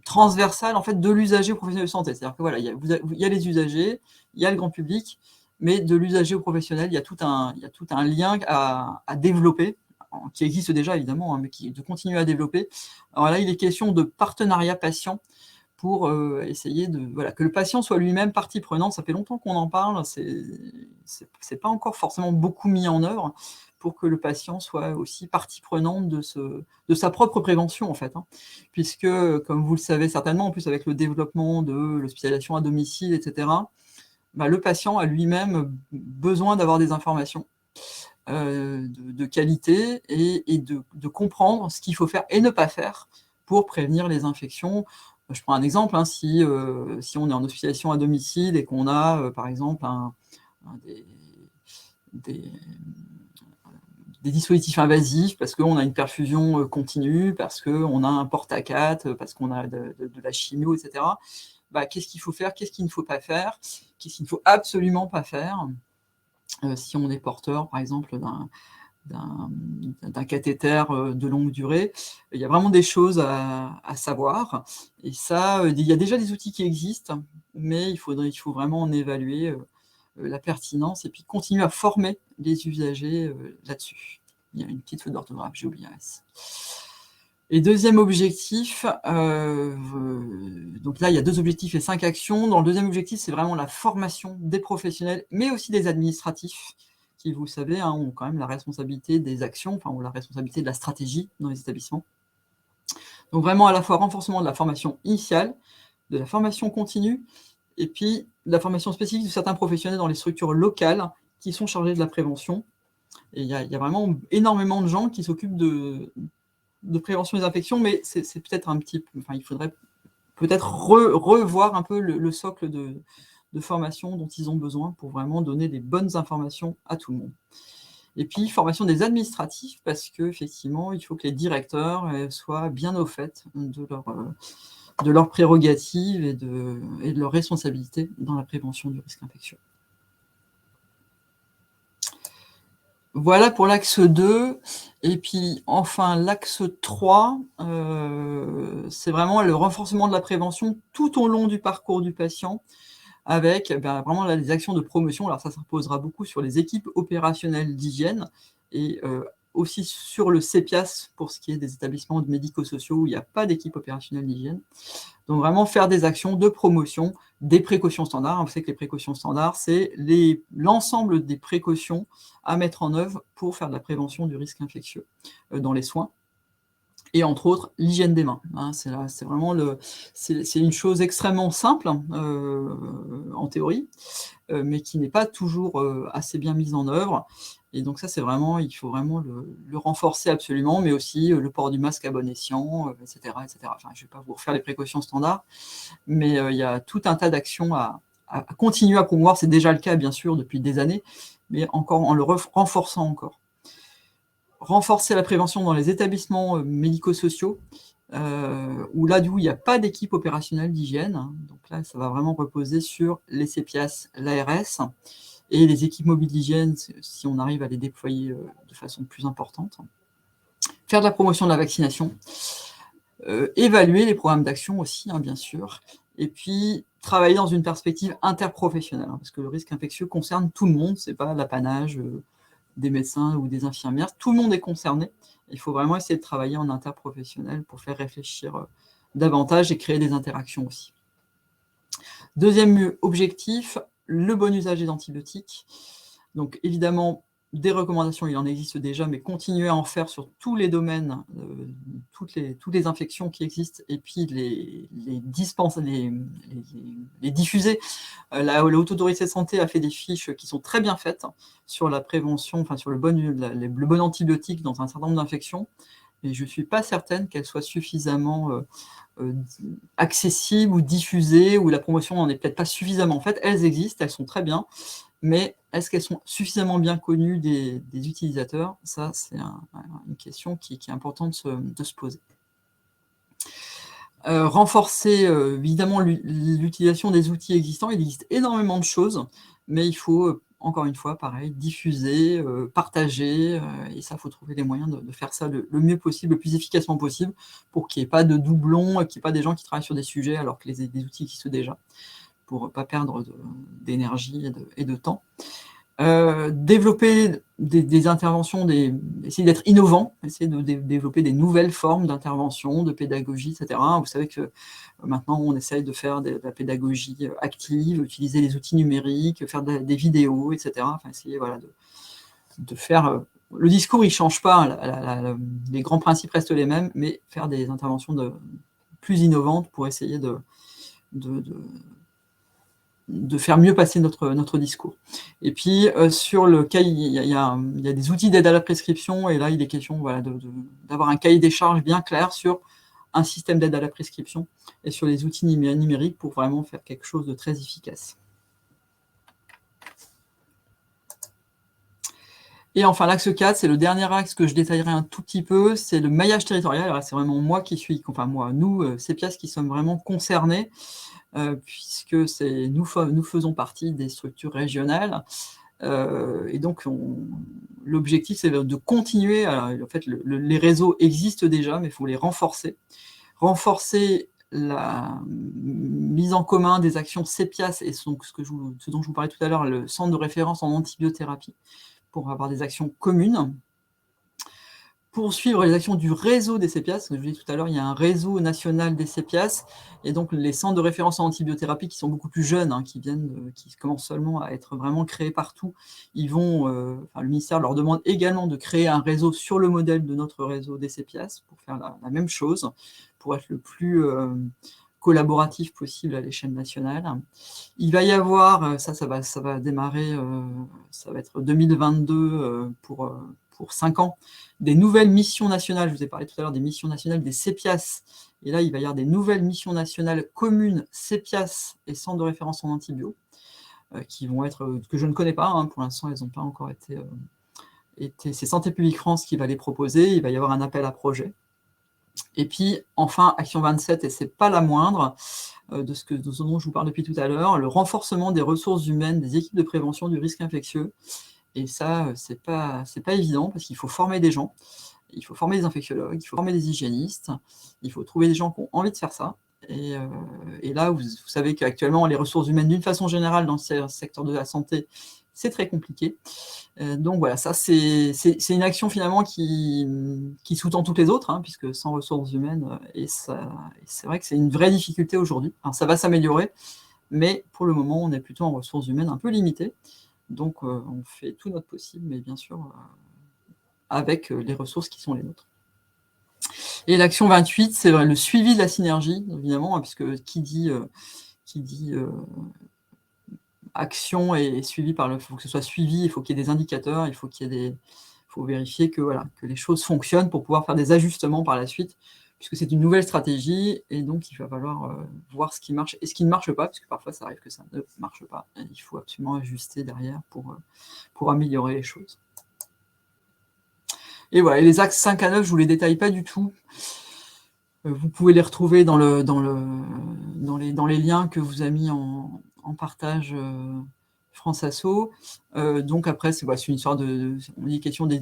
transversal en fait, de l'usager au professionnel de santé. C'est-à-dire que voilà, il y a les usagers, il y a le grand public, mais de l'usager au professionnel, il y a tout un lien à développer, qui existe déjà évidemment, hein, mais de continuer à développer. Alors là, il est question de partenariat patient pour essayer que le patient soit lui-même partie prenante. Ça fait longtemps qu'on en parle, c'est pas encore forcément beaucoup mis en œuvre pour que le patient soit aussi partie prenante de sa propre prévention, en fait, hein. Puisque, comme vous le savez certainement, en plus avec le développement de l'hospitalisation à domicile, etc., le patient a lui-même besoin d'avoir des informations de qualité et de comprendre ce qu'il faut faire et ne pas faire pour prévenir les infections. Je prends un exemple, hein, si on est en hospitalisation à domicile et qu'on a, par exemple, des dispositifs invasifs, parce qu'on a une perfusion continue, parce qu'on a un porte-à-4, parce qu'on a de la chimio, etc., qu'est-ce qu'il faut faire, qu'est-ce qu'il ne faut pas faire, qu'est-ce qu'il ne faut absolument pas faire, si on est porteur, par exemple, d'un cathéter de longue durée. Il y a vraiment des choses à savoir. Et ça, il y a déjà des outils qui existent, mais il faut vraiment en évaluer la pertinence et puis continuer à former les usagers là-dessus. Il y a une petite faute d'orthographe, j'ai oublié un S. Et deuxième objectif, donc là, il y a 2 objectifs et 5 actions. Dans le deuxième objectif, c'est vraiment la formation des professionnels, mais aussi des administratifs, qui, vous le savez, hein, ont quand même la responsabilité des actions, enfin, ont la responsabilité de la stratégie dans les établissements. Donc vraiment, à la fois renforcement de la formation initiale, de la formation continue, et puis de la formation spécifique de certains professionnels dans les structures locales qui sont chargés de la prévention. Et il y a vraiment énormément de gens qui s'occupent de prévention des infections, mais c'est peut-être un petit peu, enfin, il faudrait peut-être revoir un peu le socle de formation dont ils ont besoin pour vraiment donner des bonnes informations à tout le monde. Et puis, formation des administratifs, parce qu'effectivement, il faut que les directeurs soient bien au fait de leurs prérogatives et de leurs responsabilités dans la prévention du risque infectieux. Voilà pour l'axe 2. Et puis, enfin, l'axe 3, c'est vraiment le renforcement de la prévention tout au long du parcours du patient, avec vraiment là, les actions de promotion. Alors ça reposera beaucoup sur les équipes opérationnelles d'hygiène et aussi sur le CEPIAS pour ce qui est des établissements médico-sociaux où il n'y a pas d'équipe opérationnelle d'hygiène. Donc vraiment faire des actions de promotion, des précautions standards. Vous savez que les précautions standards, c'est l'ensemble des précautions à mettre en œuvre pour faire de la prévention du risque infectieux dans les soins. Et entre autres, l'hygiène des mains. Hein, c'est vraiment c'est une chose extrêmement simple en théorie, mais qui n'est pas toujours assez bien mise en œuvre. Et donc ça, il faut vraiment le renforcer absolument, mais aussi le port du masque à bon escient, etc., etc. Enfin, je ne vais pas vous refaire les précautions standards, mais il y a tout un tas d'actions à continuer à promouvoir. C'est déjà le cas, bien sûr, depuis des années, mais encore en le renforçant encore. Renforcer la prévention dans les établissements médico-sociaux, où là, il n'y a pas d'équipe opérationnelle d'hygiène. Donc là, ça va vraiment reposer sur les CEPIAS, l'ARS, et les équipes mobiles d'hygiène, si on arrive à les déployer de façon plus importante. Faire de la promotion de la vaccination, évaluer les programmes d'action aussi, hein, bien sûr, et puis travailler dans une perspective interprofessionnelle, hein, parce que le risque infectieux concerne tout le monde, ce n'est pas l'apanage des médecins ou des infirmières, tout le monde est concerné. Il faut vraiment essayer de travailler en interprofessionnel pour faire réfléchir davantage et créer des interactions aussi. Deuxième objectif, le bon usage des antibiotiques. Donc évidemment, des recommandations, il en existe déjà, mais continuer à en faire sur tous les domaines, toutes les infections qui existent, et puis les diffuser. La Haute Autorité de Santé a fait des fiches qui sont très bien faites sur la prévention, enfin sur le bon antibiotique dans un certain nombre d'infections. et je ne suis pas certaine qu'elles soient suffisamment accessibles ou diffusées, ou la promotion n'en est peut-être pas suffisamment. En fait, elles existent, elles sont très bien, mais est-ce qu'elles sont suffisamment bien connues des utilisateurs? Ça, c'est une question qui est importante de se poser. Renforcer évidemment l'utilisation des outils existants. Il existe énormément de choses, mais il faut, encore une fois, pareil, diffuser, partager, et ça, il faut trouver les moyens de faire ça le mieux possible, le plus efficacement possible, pour qu'il n'y ait pas de doublons, qu'il n'y ait pas des gens qui travaillent sur des sujets alors que des outils existent déjà, pour ne pas perdre d'énergie et de temps. Développer des interventions, essayer d'être innovant, essayer de développer des nouvelles formes d'intervention, de pédagogie, etc. Vous savez que maintenant, on essaye de faire de la pédagogie active, utiliser les outils numériques, faire des vidéos, etc. Enfin, essayer voilà, de faire... Le discours, il ne change pas, les grands principes restent les mêmes, mais faire des interventions plus innovantes pour essayer de faire mieux passer notre discours. Et puis, sur le cahier, il y a des outils d'aide à la prescription, et là, il est question voilà, d'avoir un cahier des charges bien clair sur un système d'aide à la prescription et sur les outils numériques pour vraiment faire quelque chose de très efficace. Et enfin, l'axe 4, c'est le dernier axe que je détaillerai un tout petit peu, c'est le maillage territorial. Alors, c'est vraiment moi qui suis, enfin moi, nous, CEPIAS, qui sommes vraiment concernés, puisque nous faisons partie des structures régionales. Et donc, l'objectif, c'est de continuer. En fait, les réseaux existent déjà, mais il faut les renforcer. Renforcer la mise en commun des actions CEPIAS et ce dont je vous parlais tout à l'heure, le centre de référence en antibiothérapie, pour avoir des actions communes. Poursuivre les actions du réseau des CEPIAS. Comme je vous disais tout à l'heure, il y a un réseau national des CEPIAS, et donc les centres de référence en antibiothérapie qui sont beaucoup plus jeunes, hein, qui commencent seulement à être vraiment créés partout, le ministère leur demande également de créer un réseau sur le modèle de notre réseau des CEPIAS, pour faire la même chose, pour être le plus collaboratif possible à l'échelle nationale. Il va y avoir, ça va démarrer, ça va être 2022 pour 5 ans, des nouvelles missions nationales. Je vous ai parlé tout à l'heure des missions nationales des CEPIAS, et là, il va y avoir des nouvelles missions nationales communes CEPIAS et centre de référence en antibio, qui vont être, que je ne connais pas, hein, pour l'instant, elles n'ont pas encore été... c'est Santé publique France qui va les proposer, il va y avoir un appel à projet. Et puis, enfin, Action 27, et ce n'est pas la moindre, de ce dont je vous parle depuis tout à l'heure, le renforcement des ressources humaines des équipes de prévention du risque infectieux. Et ça, c'est pas évident, parce qu'il faut former des gens, il faut former des infectiologues, il faut former des hygiénistes, il faut trouver des gens qui ont envie de faire ça. Et là, vous savez qu'actuellement, les ressources humaines, d'une façon générale, dans le secteur de la santé, c'est très compliqué. Donc voilà, ça c'est une action finalement qui sous-tend toutes les autres, hein, puisque sans ressources humaines, et c'est vrai que c'est une vraie difficulté aujourd'hui. Alors ça va s'améliorer, mais pour le moment, on est plutôt en ressources humaines un peu limitées. Donc on fait tout notre possible, mais bien sûr avec les ressources qui sont les nôtres. Et l'action 28, c'est le suivi de la synergie, évidemment, hein, puisque qui dit action et suivi il faut que ce soit suivi, il faut qu'il y ait des indicateurs, il faut vérifier que les choses fonctionnent pour pouvoir faire des ajustements par la suite, puisque c'est une nouvelle stratégie, et donc il va falloir voir ce qui marche et ce qui ne marche pas, puisque parfois ça arrive que ça ne marche pas, et il faut absolument ajuster derrière pour améliorer les choses. Et voilà, et les axes 5 à 9, je ne vous les détaille pas du tout. Vous pouvez les retrouver dans les liens que vous avez mis en partage France Asso. Donc après, c'est une histoire on dit question des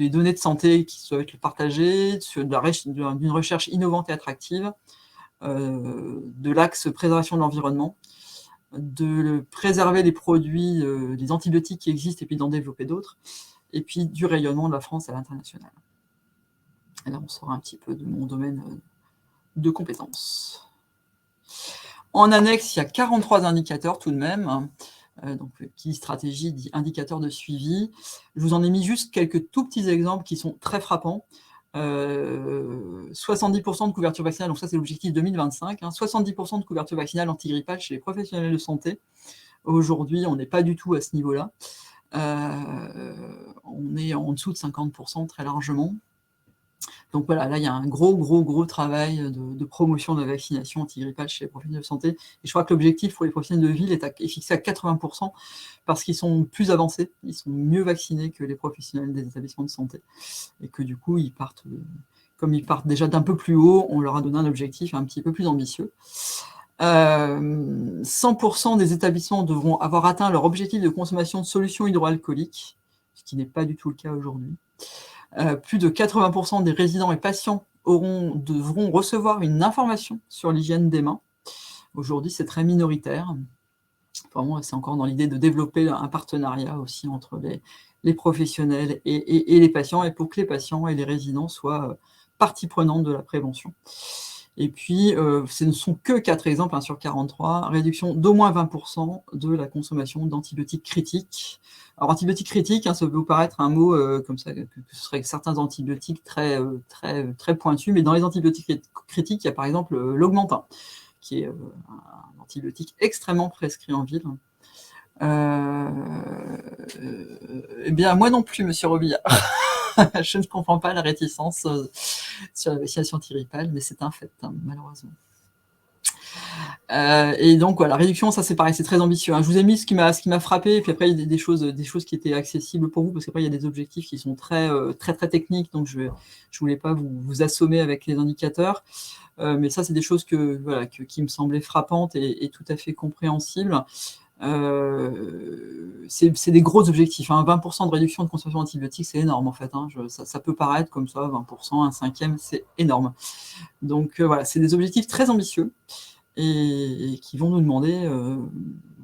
données de santé qui doivent être partagées, d'une recherche innovante et attractive, de l'axe préservation de l'environnement, de préserver les produits, les antibiotiques qui existent, et puis d'en développer d'autres, et puis du rayonnement de la France à l'international. Et là, on sort un petit peu de mon domaine de compétences. En annexe, il y a 43 indicateurs tout de même. Donc, qui dit stratégie dit indicateur de suivi. Je vous en ai mis juste quelques tout petits exemples qui sont très frappants. 70% de couverture vaccinale, donc ça c'est l'objectif 2025, 70% de couverture vaccinale antigrippale chez les professionnels de santé. Aujourd'hui, on n'est pas du tout à ce niveau-là. On est en dessous de 50% très largement. Donc voilà, là, il y a un gros travail de promotion de la vaccination antigrippale chez les professionnels de santé. Et je crois que l'objectif pour les professionnels de ville est fixé à 80%, parce qu'ils sont plus avancés, ils sont mieux vaccinés que les professionnels des établissements de santé. Et que du coup, comme ils partent déjà d'un peu plus haut, on leur a donné un objectif un petit peu plus ambitieux. 100% des établissements devront avoir atteint leur objectif de consommation de solutions hydroalcooliques, ce qui n'est pas du tout le cas aujourd'hui. Plus de 80% des résidents et patients devront recevoir une information sur l'hygiène des mains. Aujourd'hui, c'est très minoritaire. Vraiment, c'est encore dans l'idée de développer un partenariat aussi entre les professionnels et les patients, et pour que les patients et les résidents soient partie prenante de la prévention. Et puis, ce ne sont que 4 exemples sur 43, réduction d'au moins 20% de la consommation d'antibiotiques critiques. Alors, antibiotiques critiques, ça peut vous paraître un mot comme ça, que ce serait certains antibiotiques très pointus, mais dans les antibiotiques critiques, il y a par exemple l'Augmentin, qui est un antibiotique extrêmement prescrit en ville. Eh bien, moi non plus, monsieur Robillard. Je ne comprends pas la réticence sur la vaccination antigrippale, mais c'est un fait, malheureusement. Et donc, voilà, la réduction, ça c'est pareil, c'est très ambitieux. Je vous ai mis ce qui m'a frappé, et puis après, il y a des choses qui étaient accessibles pour vous, parce qu'après, il y a des objectifs qui sont très techniques, donc je ne voulais pas vous assommer avec les indicateurs. Mais ça, c'est des choses qui me semblaient frappantes et tout à fait compréhensibles. C'est des gros objectifs. 20% de réduction de consommation d'antibiotiques, c'est énorme en fait. Ça peut paraître comme ça, 20%, un cinquième, c'est énorme. Donc voilà, c'est des objectifs très ambitieux et qui vont nous demander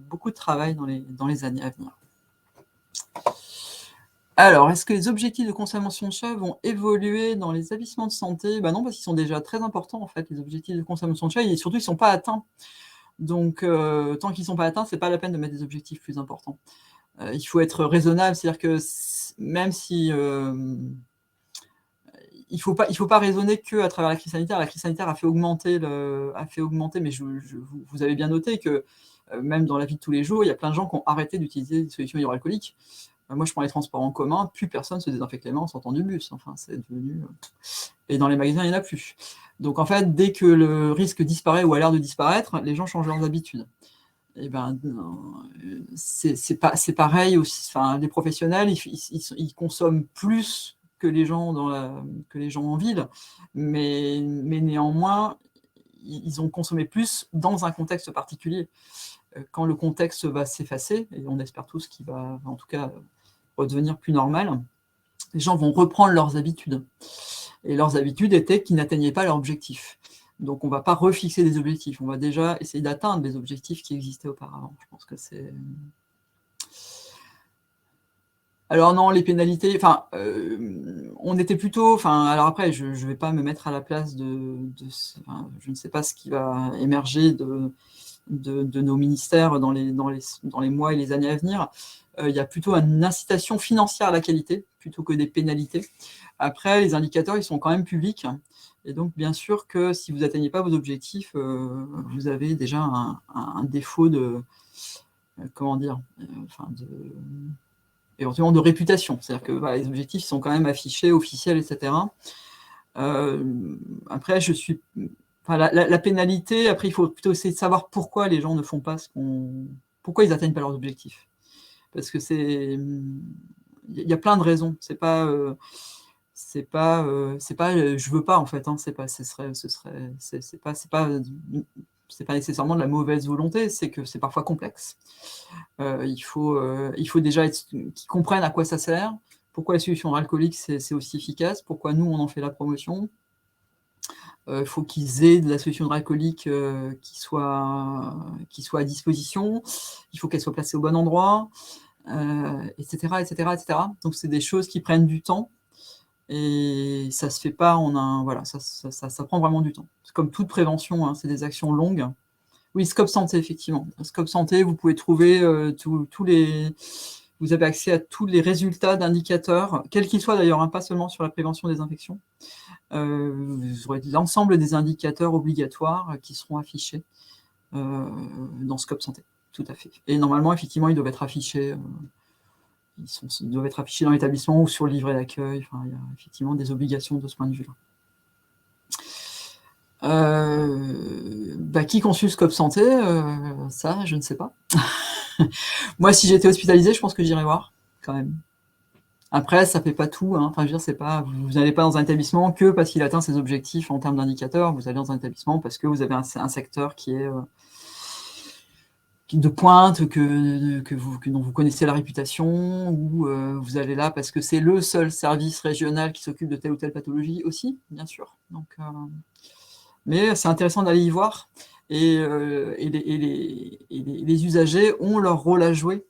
beaucoup de travail dans les années à venir. Alors, est-ce que les objectifs de consommation de chat vont évoluer dans les établissements de santé? Non, parce qu'ils sont déjà très importants en fait, les objectifs de consommation de chat, et surtout ils ne sont pas atteints. Donc, tant qu'ils ne sont pas atteints, ce n'est pas la peine de mettre des objectifs plus importants. Il faut être raisonnable, c'est-à-dire que même si il faut pas raisonner qu'à travers la crise sanitaire. La crise sanitaire a fait augmenter, mais vous avez bien noté que même dans la vie de tous les jours, il y a plein de gens qui ont arrêté d'utiliser des solutions hydroalcooliques. Moi, je prends les transports en commun, plus personne se désinfecte les mains en sortant du bus. Enfin, c'est devenu... Et dans les magasins, il n'y en a plus. Donc, en fait, dès que le risque disparaît ou a l'air de disparaître, les gens changent leurs habitudes. Et c'est pareil aussi. Enfin, les professionnels, ils consomment plus que les gens en ville, mais néanmoins, ils ont consommé plus dans un contexte particulier. Quand le contexte va s'effacer, et on espère tous qu'il va, en tout cas, redevenir plus normal, les gens vont reprendre leurs habitudes. Et leurs habitudes étaient qu'ils n'atteignaient pas leur objectif. Donc on ne va pas refixer des objectifs, on va déjà essayer d'atteindre les objectifs qui existaient auparavant. Je pense que c'est... Alors non, les pénalités, on était plutôt... alors après, je ne vais pas me mettre à la place je ne sais pas ce qui va émerger de nos ministères dans les mois et les années à venir. Il y a plutôt une incitation financière à la qualité, plutôt que des pénalités. Après, les indicateurs, ils sont quand même publics. Et donc, bien sûr que si vous n'atteignez pas vos objectifs, vous avez déjà un défaut de... comment dire éventuellement de réputation. C'est-à-dire que les objectifs sont quand même affichés, officiels, etc. Après, la pénalité, après, il faut plutôt essayer de savoir pourquoi les gens ne font pas pourquoi ils n'atteignent pas leurs objectifs. Parce que il y a plein de raisons. C'est pas je veux pas en fait. C'est pas nécessairement de la mauvaise volonté. C'est que c'est parfois complexe. Il faut déjà qu'ils comprennent à quoi ça sert. Pourquoi les solutions alcooliques c'est aussi efficace. Pourquoi nous on en fait la promotion. Il faut qu'ils aient de la solution alcoolique qui soit à disposition. Il faut qu'elle soit placée au bon endroit, etc., etc., etc. Donc c'est des choses qui prennent du temps. Et ça se fait pas ça prend vraiment du temps. C'est comme toute prévention, c'est des actions longues. Oui, Scope Santé, effectivement. Scope Santé, vous pouvez trouver vous avez accès à tous les résultats d'indicateurs, quels qu'ils soient d'ailleurs, pas seulement sur la prévention des infections. Vous aurez l'ensemble des indicateurs obligatoires qui seront affichés dans Scope Santé, tout à fait. Et normalement, effectivement, ils doivent être affichés. Ils doivent être affichés dans l'établissement ou sur le livret d'accueil. Il y a effectivement des obligations de ce point de vue-là. Qui consulte Scope Santé, ça, je ne sais pas. Moi, si j'étais hospitalisée, je pense que j'irais voir, quand même. Après, ça fait pas tout, hein. Enfin, je veux dire, c'est pas, vous n'allez pas dans un établissement que parce qu'il atteint ses objectifs en termes d'indicateurs, vous allez dans un établissement parce que vous avez un secteur qui est de pointe, dont vous connaissez la réputation, ou vous allez là parce que c'est le seul service régional qui s'occupe de telle ou telle pathologie aussi, bien sûr. Donc, mais c'est intéressant d'aller y voir. Et les usagers ont leur rôle à jouer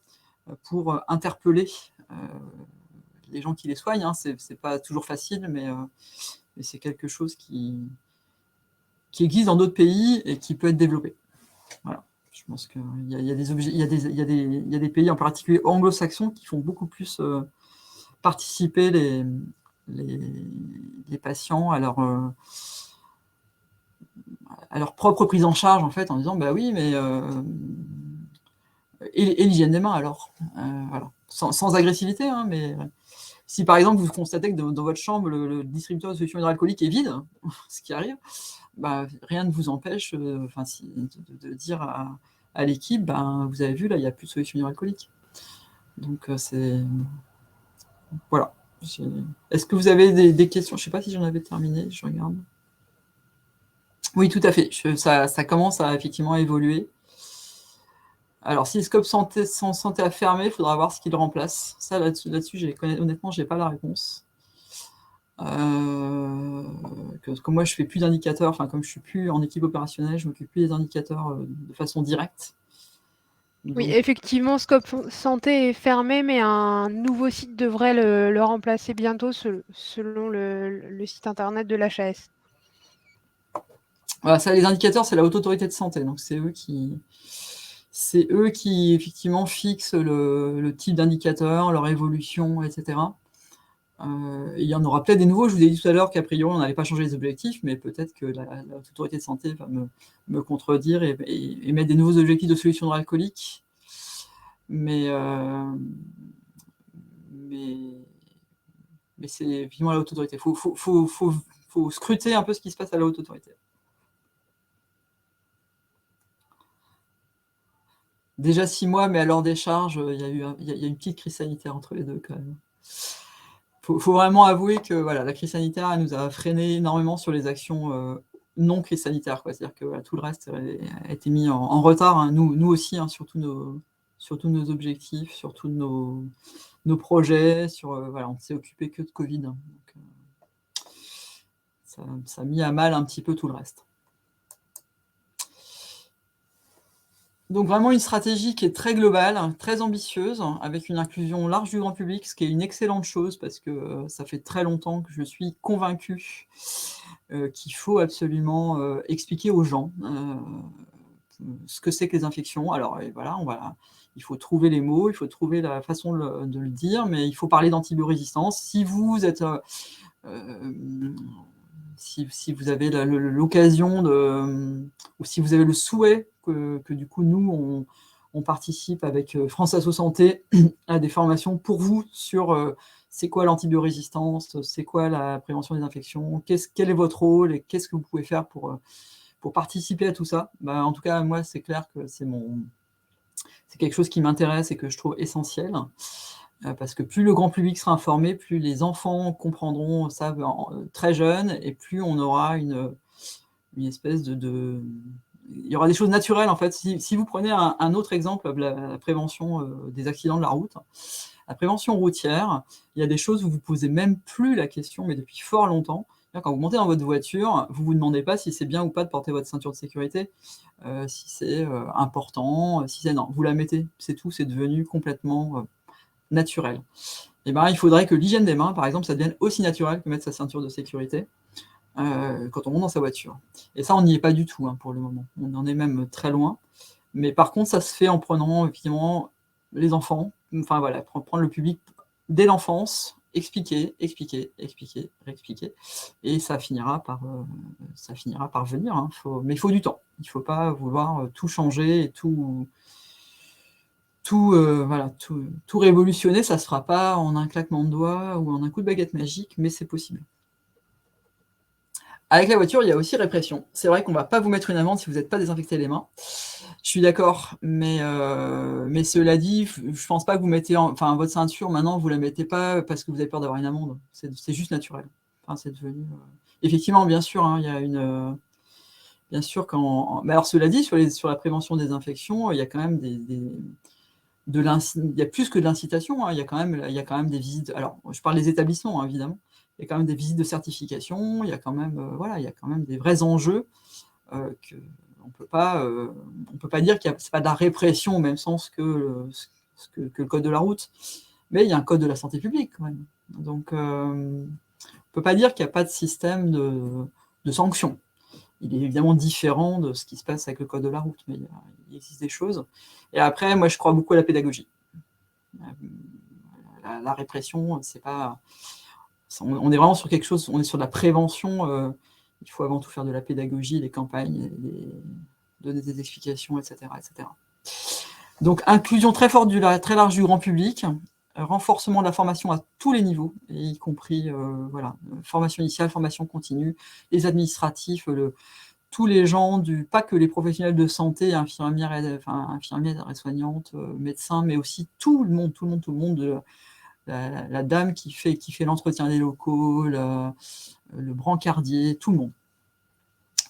pour interpeller les gens qui les soignent. Hein. C'est pas toujours facile, mais c'est quelque chose qui existe dans d'autres pays et qui peut être développé. Voilà. Je pense qu'il y a des pays, en particulier anglo-saxons, qui font beaucoup plus participer les patients à leur propre prise en charge, en fait, en disant, bah oui, mais... et l'hygiène des mains, alors. Voilà. Sans agressivité, hein, mais... Si par exemple vous constatez que dans votre chambre le distributeur de solutions hydroalcooliques est vide, ce qui arrive, rien ne vous empêche de dire à l'équipe, vous avez vu, là, il n'y a plus de solutions hydroalcooliques. Donc c'est... Voilà. Est-ce que vous avez des questions? Je ne sais pas si j'en avais terminé, je regarde. Oui, tout à fait. Ça commence à effectivement évoluer. Alors, si le scope santé a fermé, il faudra voir ce qu'il remplace. Ça, là-dessus, honnêtement, je n'ai pas la réponse. Comme moi, je fais plus d'indicateurs, enfin, comme je suis plus en équipe opérationnelle, je m'occupe plus des indicateurs de façon directe. Oui, Donc, effectivement, Scope Santé est fermé, mais un nouveau site devrait le remplacer bientôt selon le site internet de l'HAS. voilà, ça, les indicateurs, c'est la Haute Autorité de Santé, donc c'est eux qui effectivement fixent le type d'indicateur, leur évolution, etc. Il y en aura peut-être des nouveaux. Je vous ai dit tout à l'heure qu'a priori, on n'allait pas changer les objectifs, mais peut-être que la Haute Autorité de Santé va me contredire et mettre des nouveaux objectifs de solutions alcooliques. Mais c'est vivement la Haute Autorité. Faut scruter un peu ce qui se passe à la Haute Autorité. Déjà 6 mois, mais à leur décharge, il y a une petite crise sanitaire entre les deux, quand même. Faut vraiment avouer que voilà, la crise sanitaire elle nous a freiné énormément sur les actions non crise sanitaire. C'est-à-dire que voilà, tout le reste a été mis en retard. Hein. Nous aussi, hein, sur tous nos objectifs, sur tous nos projets. Voilà, on ne s'est occupé que de Covid. Hein. Donc, ça a mis à mal un petit peu tout le reste. Donc vraiment une stratégie qui est très globale, très ambitieuse, avec une inclusion large du grand public, ce qui est une excellente chose parce que ça fait très longtemps que je suis convaincue qu'il faut absolument expliquer aux gens ce que c'est que les infections. Alors voilà, il faut trouver les mots, il faut trouver la façon de le dire, mais il faut parler d'antibiorésistance. Si vous êtes... si vous avez l'occasion ou si vous avez le souhait que du coup nous on participe avec France Asso Santé à des formations pour vous sur c'est quoi l'antibiorésistance, c'est quoi la prévention des infections, quel est votre rôle et qu'est-ce que vous pouvez faire pour participer à tout ça. En tout cas, moi, c'est clair que c'est quelque chose qui m'intéresse et que je trouve essentiel. Parce que plus le grand public sera informé, plus les enfants comprendront ça très jeunes, et plus on aura une espèce de... Il y aura des choses naturelles, en fait. Si vous prenez un autre exemple, la prévention des accidents de la route, la prévention routière, il y a des choses où vous ne posez même plus la question, mais depuis fort longtemps. Quand vous montez dans votre voiture, vous ne vous demandez pas si c'est bien ou pas de porter votre ceinture de sécurité, si c'est important, si c'est... Non, vous la mettez, c'est tout, c'est devenu complètement... naturel. Il faudrait que l'hygiène des mains, par exemple, ça devienne aussi naturel que mettre sa ceinture de sécurité quand on monte dans sa voiture. Et ça, on n'y est pas du tout pour le moment. On en est même très loin. Mais par contre, ça se fait en prenant effectivement les enfants, enfin voilà, prendre le public dès l'enfance, expliquer, réexpliquer, et ça finira par venir. Mais il faut du temps. Il ne faut pas vouloir tout changer et tout révolutionner, ça ne se fera pas en un claquement de doigts ou en un coup de baguette magique, mais c'est possible. Avec la voiture, il y a aussi répression. C'est vrai qu'on ne va pas vous mettre une amende si vous n'êtes pas désinfecté les mains. Je suis d'accord, mais cela dit, je ne pense pas que vous mettez, enfin, votre ceinture, maintenant, vous ne la mettez pas parce que vous avez peur d'avoir une amende. C'est juste naturel. Enfin, c'est devenu... Effectivement, bien sûr, hein, il y a une... bien sûr, quand... Mais alors, cela dit, sur la prévention des infections, il y a quand même il y a plus que de l'incitation, hein, il y a quand même des visites. Alors, je parle des établissements, hein, évidemment. Il y a quand même des visites de certification, il y a quand même, voilà, il y a quand même des vrais enjeux que on peut pas dire qu'il c'est pas de la répression au même sens que le code de la route, mais il y a un code de la santé publique quand même. Donc, on peut pas dire qu'il n'y a pas de système de sanctions. Il est évidemment différent de ce qui se passe avec le code de la route, mais il existe des choses. Et après, moi, je crois beaucoup à la pédagogie. La répression, c'est pas. On est vraiment sur quelque chose, on est sur de la prévention. Il faut avant tout faire de la pédagogie, des campagnes, donner des explications, etc., etc. Donc, inclusion très forte très large du grand public, renforcement de la formation à tous les niveaux, y compris voilà, formation initiale, formation continue, les administratifs, tous les gens, pas que les professionnels de santé, infirmières, soignantes, médecins, mais aussi tout le monde, la dame qui fait l'entretien des locaux, le brancardier, tout le monde.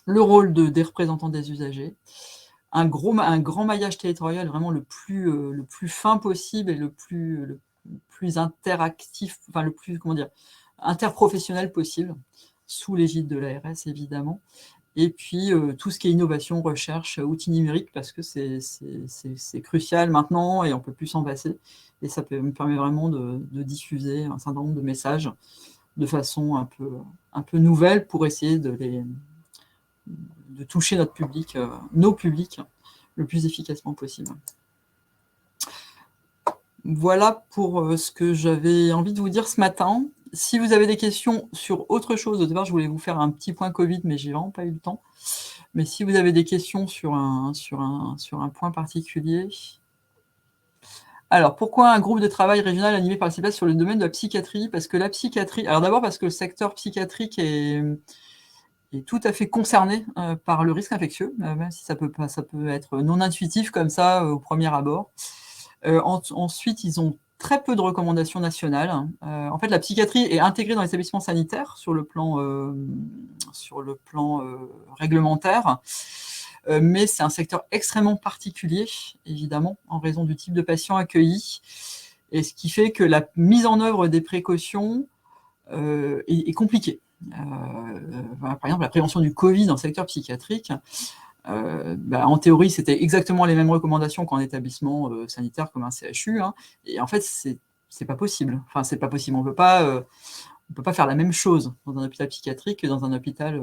Le rôle des représentants des usagers, un grand maillage territorial, vraiment le plus fin possible et le plus interactif, enfin le plus, comment dire, interprofessionnel possible, sous l'égide de l'ARS évidemment. Et puis tout ce qui est innovation, recherche, outils numériques, parce que c'est crucial maintenant et on ne peut plus s'en passer. Et ça me permet vraiment de diffuser un certain nombre de messages de façon un peu nouvelle pour essayer de toucher notre public, nos publics, le plus efficacement possible. Voilà pour ce que j'avais envie de vous dire ce matin. Si vous avez des questions sur autre chose, au départ, je voulais vous faire un petit point Covid, mais j'ai vraiment pas eu le temps. Mais si vous avez des questions sur un point particulier. Alors, pourquoi un groupe de travail régional animé par le CIPAS sur le domaine de la psychiatrie? Parce que la psychiatrie... Alors d'abord parce que le secteur psychiatrique est tout à fait concerné par le risque infectieux, même si ça peut être non intuitif comme ça au premier abord. Ensuite, ils ont très peu de recommandations nationales. En fait, la psychiatrie est intégrée dans les établissements sanitaires sur le plan réglementaire, mais c'est un secteur extrêmement particulier, évidemment, en raison du type de patients accueillis, et ce qui fait que la mise en œuvre des précautions est compliquée. Par exemple, la prévention du Covid dans le secteur psychiatrique, en théorie, c'était exactement les mêmes recommandations qu'en établissement sanitaire comme un CHU, hein, et en fait, c'est pas possible. Enfin, c'est pas possible. On peut pas faire la même chose dans un hôpital psychiatrique que dans un hôpital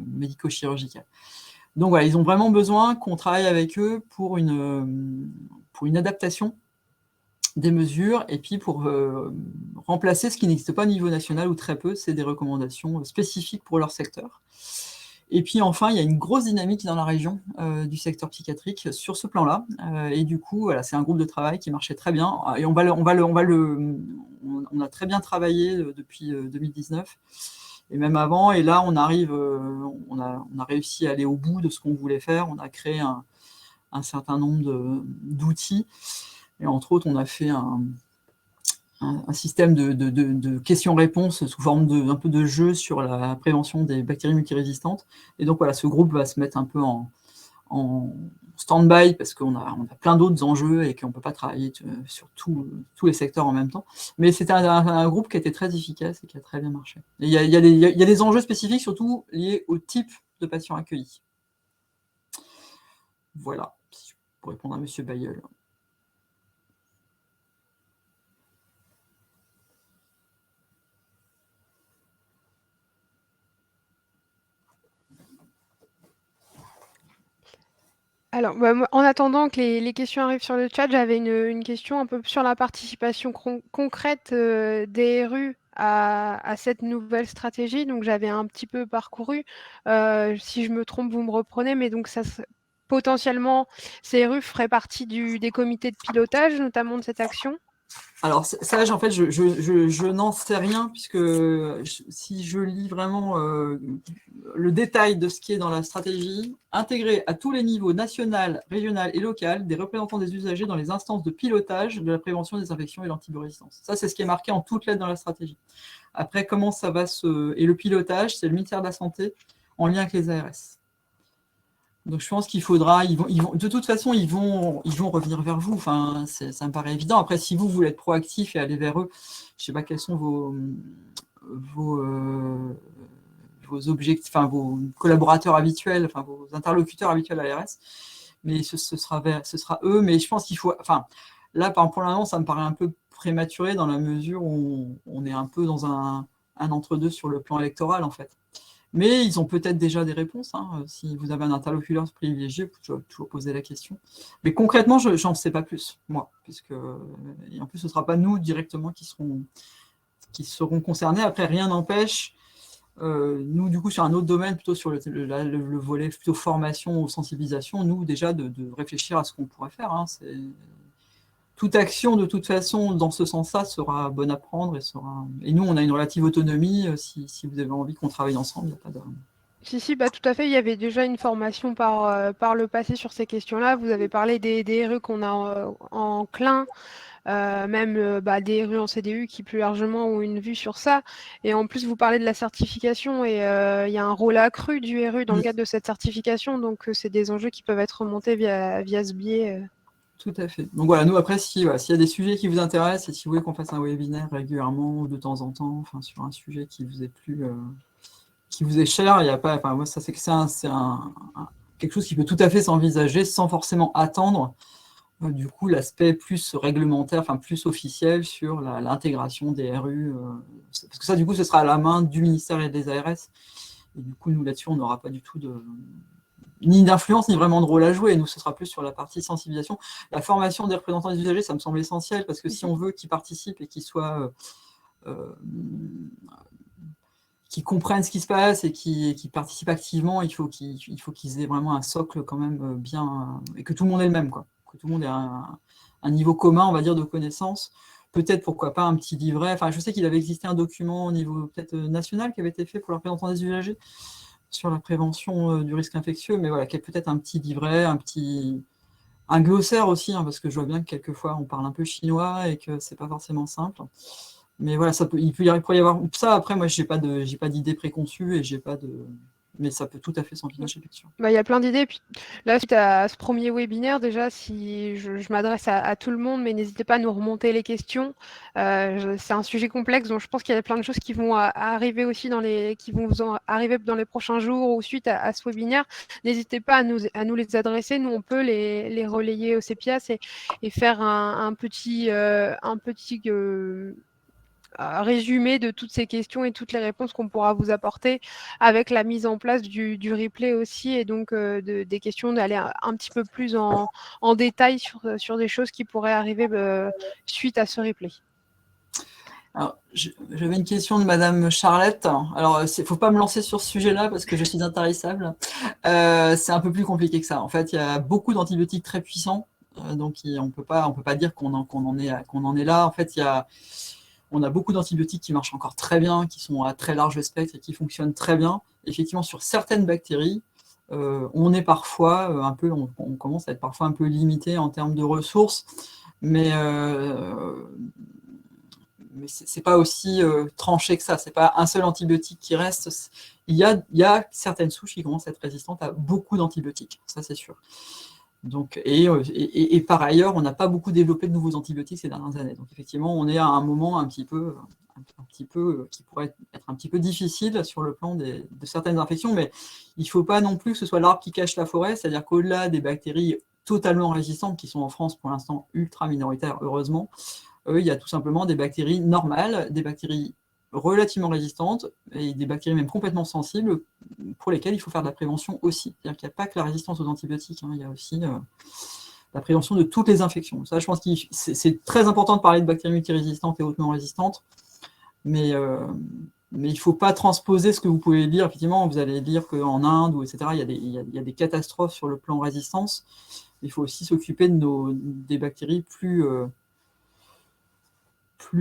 médico-chirurgical. Donc voilà, ils ont vraiment besoin qu'on travaille avec eux pour une adaptation des mesures et puis pour remplacer ce qui n'existe pas au niveau national ou très peu, c'est des recommandations spécifiques pour leur secteur. Et puis enfin, il y a une grosse dynamique dans la région du secteur psychiatrique sur ce plan-là. Et du coup, voilà, c'est un groupe de travail qui marchait très bien. Et on a très bien travaillé depuis 2019 et même avant. Et là, on a réussi à aller au bout de ce qu'on voulait faire. On a créé un certain nombre d'outils. Et entre autres, on a fait un système de questions-réponses sous forme un peu de jeu sur la prévention des bactéries multirésistantes. Et donc voilà, ce groupe va se mettre un peu en stand-by parce qu'on a plein d'autres enjeux et qu'on ne peut pas travailler sur tous les secteurs en même temps. Mais c'était un groupe qui a été très efficace et qui a très bien marché. Et il y a des enjeux spécifiques, surtout liés au type de patients accueillis. Voilà, pour répondre à M. Bayeul. Alors, moi, en attendant que les questions arrivent sur le chat, j'avais une question un peu sur la participation concrète des RU à cette nouvelle stratégie. Donc, j'avais un petit peu parcouru. Si je me trompe, vous me reprenez, mais donc potentiellement, ces RU feraient partie des comités de pilotage, notamment de cette action. Alors, ça, en fait, je n'en sais rien, puisque si je lis vraiment le détail de ce qui est dans la stratégie, intégrer à tous les niveaux, national, régional et local, des représentants des usagers dans les instances de pilotage de la prévention des infections et l'antibiorésistance. Ça, c'est ce qui est marqué en toutes lettres dans la stratégie. Après, comment ça va se... Et le pilotage, c'est le ministère de la Santé en lien avec les ARS. Donc je pense qu'il faudra, de toute façon, ils vont revenir vers vous. Enfin, ça me paraît évident. Après, si vous voulez être proactif et aller vers eux, je ne sais pas quels sont vos, vos objectifs, enfin vos collaborateurs habituels, enfin vos interlocuteurs habituels à l'ARS, mais ce sera eux. Mais je pense qu'il faut, enfin là, pour le moment, ça me paraît un peu prématuré dans la mesure où on est un peu dans un entre-deux sur le plan électoral en fait. Mais ils ont peut-être déjà des réponses. Hein. Si vous avez un interlocuteur privilégié, vous pouvez toujours poser la question. Mais concrètement, je n'en sais pas plus, moi. Et en plus, ce ne sera pas nous directement qui seront concernés. Après, rien n'empêche, nous, du coup, sur un autre domaine, plutôt sur le volet plutôt formation ou sensibilisation, nous, déjà, de réfléchir à ce qu'on pourrait faire. Hein. Toute action, de toute façon, dans ce sens-là, sera bonne à prendre. Et nous, on a une relative autonomie. Si vous avez envie qu'on travaille ensemble, il n'y a pas de... Si, bah, tout à fait. Il y avait déjà une formation par le passé sur ces questions-là. Vous avez parlé des RU qu'on a en clin, même bah, des RU en CDU qui plus largement ont une vue sur ça. Et en plus, vous parlez de la certification et il y a un rôle accru du RU dans le cadre de cette certification. Donc, c'est des enjeux qui peuvent être remontés via ce biais. Tout à fait. Donc voilà, nous après, s'il y a des sujets qui vous intéressent et si vous voulez qu'on fasse un webinaire régulièrement ou de temps en temps, enfin sur un sujet qui vous est qui vous est cher, il n'y a pas, enfin moi ça c'est quelque chose qui peut tout à fait s'envisager sans forcément attendre du coup l'aspect plus réglementaire, enfin plus officiel sur l'intégration des RU, parce que ça du coup ce sera à la main du ministère et des ARS. Et du coup nous là-dessus on n'aura pas du tout ni d'influence, ni vraiment de rôle à jouer. Nous, ce sera plus sur la partie sensibilisation. La formation des représentants des usagers, ça me semble essentiel, parce que si on veut qu'ils participent et qu'ils soient... qui comprennent ce qui se passe et qui participent activement, il faut qu'ils aient vraiment un socle quand même bien... et que tout le monde ait le même, quoi. Que tout le monde ait un niveau commun, on va dire, de connaissances. Peut-être, pourquoi pas, un petit livret. Enfin, je sais qu'il avait existé un document au niveau peut-être national qui avait été fait pour les représentants des usagers sur la prévention du risque infectieux, mais voilà, qu'il y ait peut-être un petit livret, un glossaire aussi, hein, parce que je vois bien que quelquefois on parle un peu chinois et que c'est pas forcément simple. Mais voilà, il pourrait y avoir ça. Après, moi, j'ai pas d'idée préconçue et j'ai pas de, mais ça peut tout à fait s'envisager, bien sûr. Bah, il y a plein d'idées. Puis là, suite à ce premier webinaire, déjà, si je m'adresse à tout le monde, mais n'hésitez pas à nous remonter les questions. C'est un sujet complexe, donc je pense qu'il y a plein de choses qui vont arriver aussi qui vont arriver dans les prochains jours ou suite à ce webinaire. N'hésitez pas à nous les adresser. Nous, on peut les relayer au CEPIAS et faire un petit résumé de toutes ces questions et toutes les réponses qu'on pourra vous apporter avec la mise en place du replay aussi et donc des questions d'aller un petit peu plus en détail sur des choses qui pourraient arriver suite à ce replay. Alors, j'avais une question de Madame Charlotte. Alors, il ne faut pas me lancer sur ce sujet-là parce que je suis intarissable. C'est un peu plus compliqué que ça. En fait, il y a beaucoup d'antibiotiques très puissants, donc on peut pas dire qu'on en est là. En fait, on a beaucoup d'antibiotiques qui marchent encore très bien, qui sont à très large spectre et qui fonctionnent très bien. Effectivement, sur certaines bactéries, on est parfois on commence à être parfois un peu limité en termes de ressources, mais c'est pas aussi tranché que ça. C'est pas un seul antibiotique qui reste. Il y a certaines souches qui commencent à être résistantes à beaucoup d'antibiotiques, ça c'est sûr. Donc, et par ailleurs, on n'a pas beaucoup développé de nouveaux antibiotiques ces dernières années. Donc effectivement, on est à un moment un petit peu qui pourrait être un petit peu difficile sur le plan de certaines infections, mais il ne faut pas non plus que ce soit l'arbre qui cache la forêt, c'est-à-dire qu'au-delà des bactéries totalement résistantes, qui sont en France pour l'instant ultra minoritaires, heureusement, il y a tout simplement des bactéries normales, des bactéries relativement résistantes et des bactéries même complètement sensibles pour lesquelles il faut faire de la prévention aussi. C'est-à-dire qu'il n'y a pas que la résistance aux antibiotiques, hein, il y a aussi la prévention de toutes les infections. Ça, je pense que c'est très important de parler de bactéries multirésistantes et hautement résistantes, mais il ne faut pas transposer ce que vous pouvez lire. Effectivement, vous allez lire qu'en Inde, ou etc., il y a des catastrophes sur le plan résistance. Il faut aussi s'occuper des bactéries plus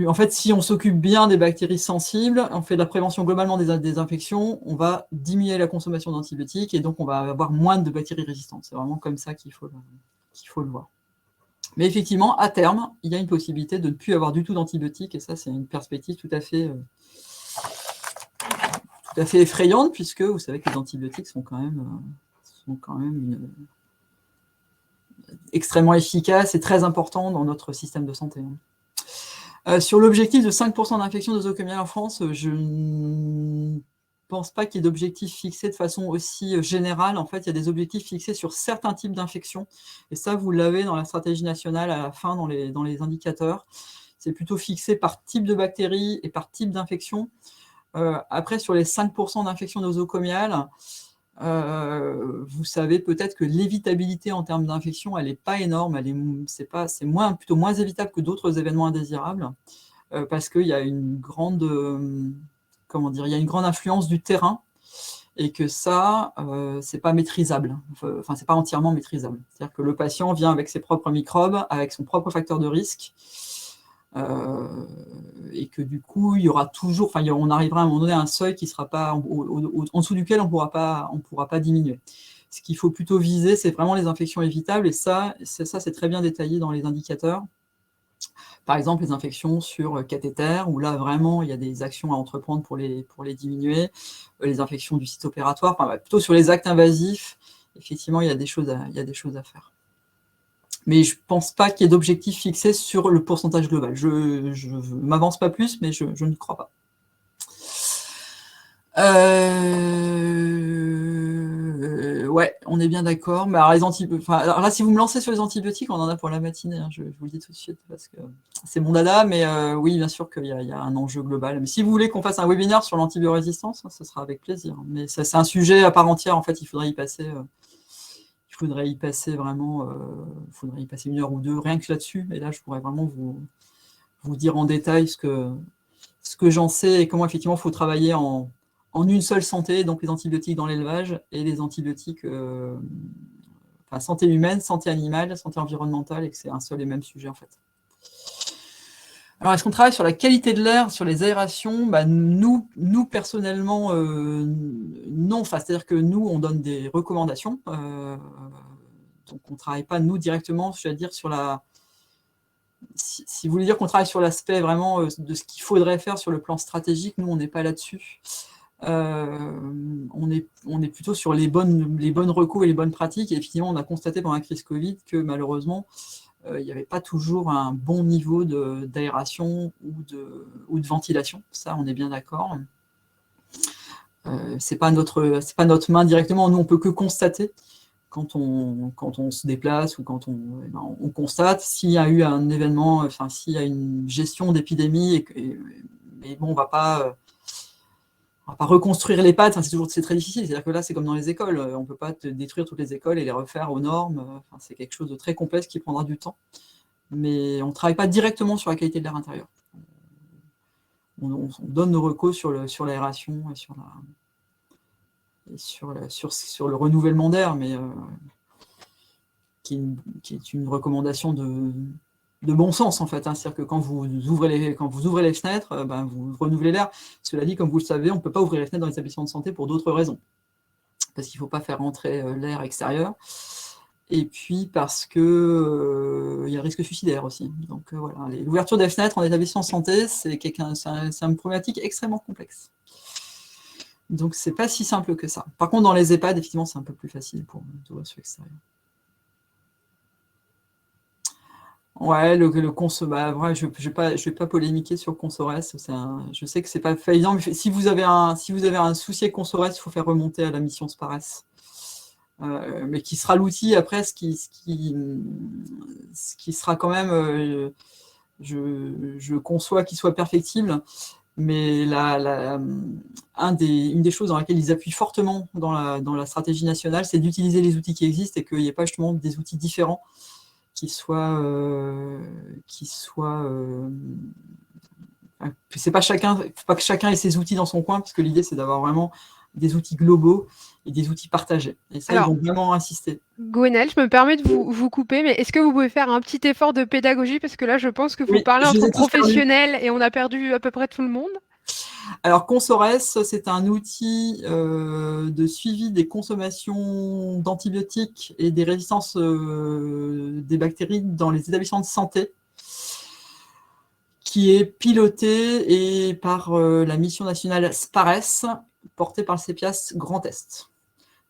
En fait, si on s'occupe bien des bactéries sensibles, on fait de la prévention globalement des infections, on va diminuer la consommation d'antibiotiques et donc on va avoir moins de bactéries résistantes. C'est vraiment comme ça qu'il faut le voir. Mais effectivement, à terme, il y a une possibilité de ne plus avoir du tout d'antibiotiques et ça, c'est une perspective tout à fait effrayante puisque vous savez que les antibiotiques sont quand même extrêmement efficaces et très importants dans notre système de santé. Sur l'objectif de 5% d'infection nosocomiale en France, je ne pense pas qu'il y ait d'objectifs fixés de façon aussi générale. En fait, il y a des objectifs fixés sur certains types d'infections. Et ça, vous l'avez dans la stratégie nationale à la fin, dans les indicateurs. C'est plutôt fixé par type de bactéries et par type d'infection. Après, sur les 5% d'infections nosocomiales, vous savez peut-être que l'évitabilité en termes d'infection, elle n'est pas énorme, c'est plutôt moins évitable que d'autres événements indésirables, parce qu'il y a une grande, il y a une grande influence du terrain, et que ça, c'est pas maîtrisable, enfin, c'est pas entièrement maîtrisable. C'est-à-dire que le patient vient avec ses propres microbes, avec son propre facteur de risque, et que du coup, il y aura toujours, on arrivera à un moment donné à un seuil qui sera pas en dessous duquel on pourra pas diminuer. Ce qu'il faut plutôt viser, c'est vraiment les infections évitables, et ça, c'est très bien détaillé dans les indicateurs. Par exemple, les infections sur cathéter, où là, vraiment, il y a des actions à entreprendre pour les diminuer. Les infections du site opératoire, plutôt sur les actes invasifs, effectivement, il y a des choses à faire. Mais je ne pense pas qu'il y ait d'objectif fixé sur le pourcentage global. Je ne m'avance pas plus, mais je ne crois pas. Ouais, on est bien d'accord. Mais alors là, si vous me lancez sur les antibiotiques, on en a pour la matinée. Hein, je vous le dis tout de suite, parce que c'est mon dada. Mais oui, bien sûr qu'il y a un enjeu global. Mais si vous voulez qu'on fasse un webinaire sur l'antibiorésistance, ce sera avec plaisir. Mais c'est un sujet à part entière. En fait, il faudrait y passer vraiment, faudrait y passer 1 heure ou 2, rien que là-dessus. Et là, je pourrais vraiment vous dire en détail ce que j'en sais et comment effectivement il faut travailler en une seule santé, donc les antibiotiques dans l'élevage et les antibiotiques, santé humaine, santé animale, santé environnementale, et que c'est un seul et même sujet en fait. Alors, est-ce qu'on travaille sur la qualité de l'air, sur les aérations? Nous personnellement, non. C'est-à-dire que nous, on donne des recommandations. Donc, on ne travaille pas, nous, directement, je veux dire, sur la... Si vous voulez dire qu'on travaille sur l'aspect vraiment de ce qu'il faudrait faire sur le plan stratégique, nous, on n'est pas là-dessus. On est plutôt sur les bonnes recos et les bonnes pratiques. Et effectivement, on a constaté pendant la crise Covid que malheureusement, il n'y avait pas toujours un bon niveau d'aération ou de ventilation. Ça, on est bien d'accord. C'est pas notre main directement. Nous, on peut que constater quand on se déplace ou quand on constate s'il y a eu un événement, s'il y a une gestion d'épidémie. Mais bon, on va pas reconstruire les pattes, c'est très difficile. C'est-à-dire que là, c'est comme dans les écoles. On ne peut pas détruire toutes les écoles et les refaire aux normes. C'est quelque chose de très complexe qui prendra du temps. Mais on ne travaille pas directement sur la qualité de l'air intérieur. On donne nos recos sur l'aération et sur le renouvellement d'air, mais qui est une recommandation de bon sens, en fait. C'est-à-dire que quand vous ouvrez les fenêtres, vous renouvelez l'air. Cela dit, comme vous le savez, on ne peut pas ouvrir les fenêtres dans les établissements de santé pour d'autres raisons. Parce qu'il ne faut pas faire rentrer l'air extérieur. Et puis parce que y a le risque suicidaire aussi. Donc voilà, l'ouverture des fenêtres en établissement de santé, c'est une problématique extrêmement complexe. Donc c'est pas si simple que ça. Par contre, dans les EHPAD, effectivement, c'est un peu plus facile pour ouvrir sur l'extérieur. Ouais, le conso, je vais pas polémiquer sur Consorès. Je sais que c'est pas évident, mais si vous avez un souci avec Consorès, il faut faire remonter à la mission Spares. Mais qui sera l'outil après, ce qui sera quand même, je conçois qu'il soit perfectible, mais une des choses dans laquelle ils appuient fortement dans la stratégie nationale, c'est d'utiliser les outils qui existent et qu'il n'y ait pas justement des outils différents qui soient c'est pas que chacun ait ses outils dans son coin, parce que l'idée c'est d'avoir vraiment des outils globaux et des outils partagés. Et ça, ils vont vraiment insister. Gwenaëlle, je me permets de vous couper, mais est-ce que vous pouvez faire un petit effort de pédagogie? Parce que là, je pense que vous parlez entre professionnels et on a perdu à peu près tout le monde. Alors, Consores, c'est un outil de suivi des consommations d'antibiotiques et des résistances des bactéries dans les établissements de santé, qui est piloté par la mission nationale SPARES, portée par le CEPIAS Grand Est.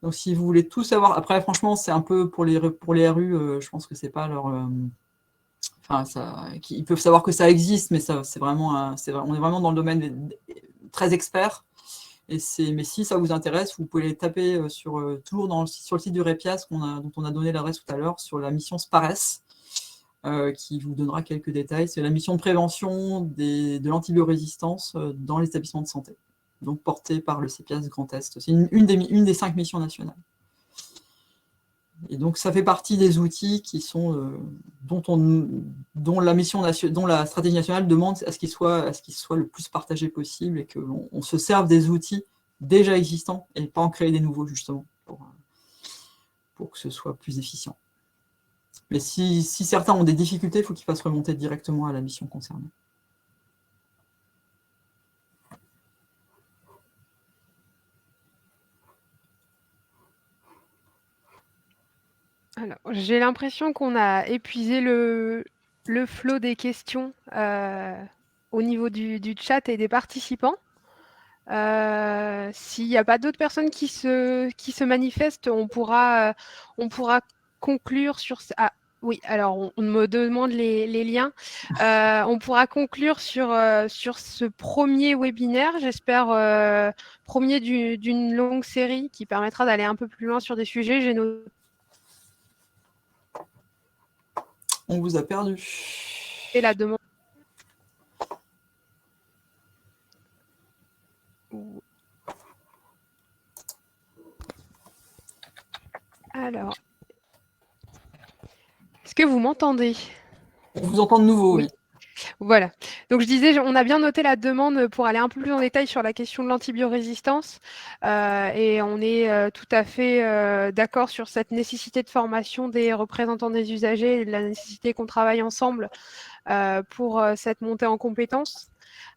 Donc, si vous voulez tout savoir, après, franchement, c'est un peu pour les RU, je pense que c'est pas leur... Enfin, ils peuvent savoir que ça existe, mais c'est vraiment, on est vraiment dans le domaine très expert. Mais si ça vous intéresse, vous pouvez les taper toujours sur le site du REPIAS dont on a donné l'adresse tout à l'heure, sur la mission SPARES, qui vous donnera quelques détails. C'est la mission de prévention de l'antibiorésistance dans les établissements de santé, donc portée par le CEPIAS Grand Est. C'est une des 5 missions nationales. Et donc, ça fait partie des outils qui sont, dont la stratégie nationale demande à ce qu'ils soient le plus partagés possible et qu'on se serve des outils déjà existants et pas en créer des nouveaux, justement, pour que ce soit plus efficient. Mais si certains ont des difficultés, il faut qu'ils fassent remonter directement à la mission concernée. Alors, j'ai l'impression qu'on a épuisé le flot des questions au niveau du chat et des participants. S'il n'y a pas d'autres personnes qui se manifestent, on pourra conclure sur... Ah, oui, alors on me demande les liens. On pourra conclure sur ce premier webinaire, j'espère, premier d'une longue série qui permettra d'aller un peu plus loin sur des sujets. J'ai noté. On vous a perdu. Et la demande. Alors, est-ce que vous m'entendez? On vous entend de nouveau, oui. Voilà. Donc, je disais, on a bien noté la demande pour aller un peu plus en détail sur la question de l'antibiorésistance. Et on est tout à fait d'accord sur cette nécessité de formation des représentants des usagers et de la nécessité qu'on travaille ensemble pour cette montée en compétences.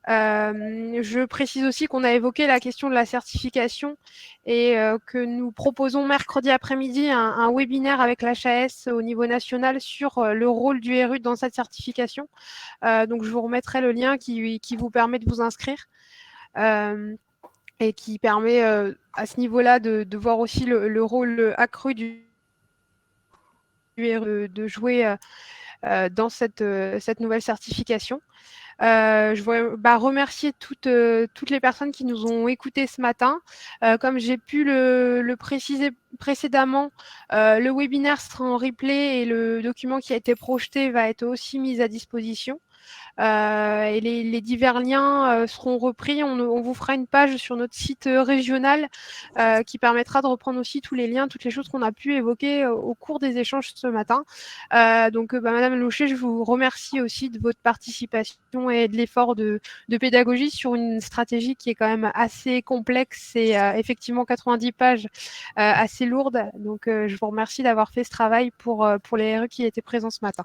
Je précise aussi qu'on a évoqué la question de la certification et que nous proposons mercredi après-midi un webinaire avec l'HAS au niveau national sur le rôle du RU dans cette certification. Donc, je vous remettrai le lien qui vous permet de vous inscrire et qui permet à ce niveau-là de voir aussi le rôle accru du RU de jouer dans cette nouvelle certification. Je voudrais remercier toutes les personnes qui nous ont écoutés ce matin. Comme j'ai pu le préciser précédemment, le webinaire sera en replay et le document qui a été projeté va être aussi mis à disposition. Et les divers liens seront repris. On vous fera une page sur notre site régional qui permettra de reprendre aussi tous les liens, toutes les choses qu'on a pu évoquer au cours des échanges ce matin. Donc, Madame Louchet, je vous remercie aussi de votre participation et de l'effort de pédagogie sur une stratégie qui est quand même assez complexe et effectivement 90 pages assez lourde. Donc, je vous remercie d'avoir fait ce travail pour les RU qui étaient présents ce matin.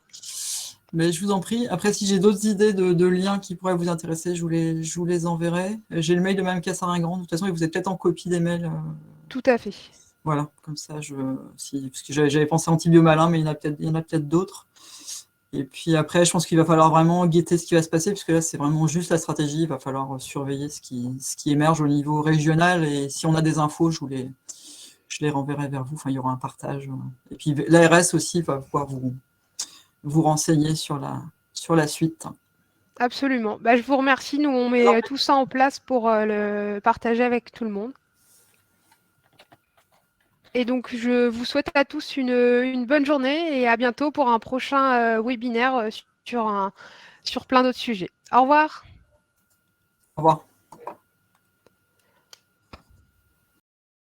Mais je vous en prie. Après, si j'ai d'autres idées de liens qui pourraient vous intéresser, je vous les enverrai. J'ai le mail de Mme Cassaringran. De toute façon, vous êtes peut-être en copie des mails. Tout à fait. Voilà, comme ça, parce que j'avais pensé antibiomalin, mais il y en a peut-être d'autres. Et puis après, je pense qu'il va falloir vraiment guetter ce qui va se passer, puisque là, c'est vraiment juste la stratégie. Il va falloir surveiller ce qui émerge au niveau régional. Et si on a des infos, je les renverrai vers vous. Enfin, il y aura un partage. Et puis l'ARS aussi va pouvoir vous renseigner sur la suite. Absolument. Je vous remercie. Nous, on met tout ça en place pour le partager avec tout le monde. Et donc, je vous souhaite à tous une bonne journée et à bientôt pour un prochain webinaire sur plein d'autres sujets. Au revoir. Au revoir.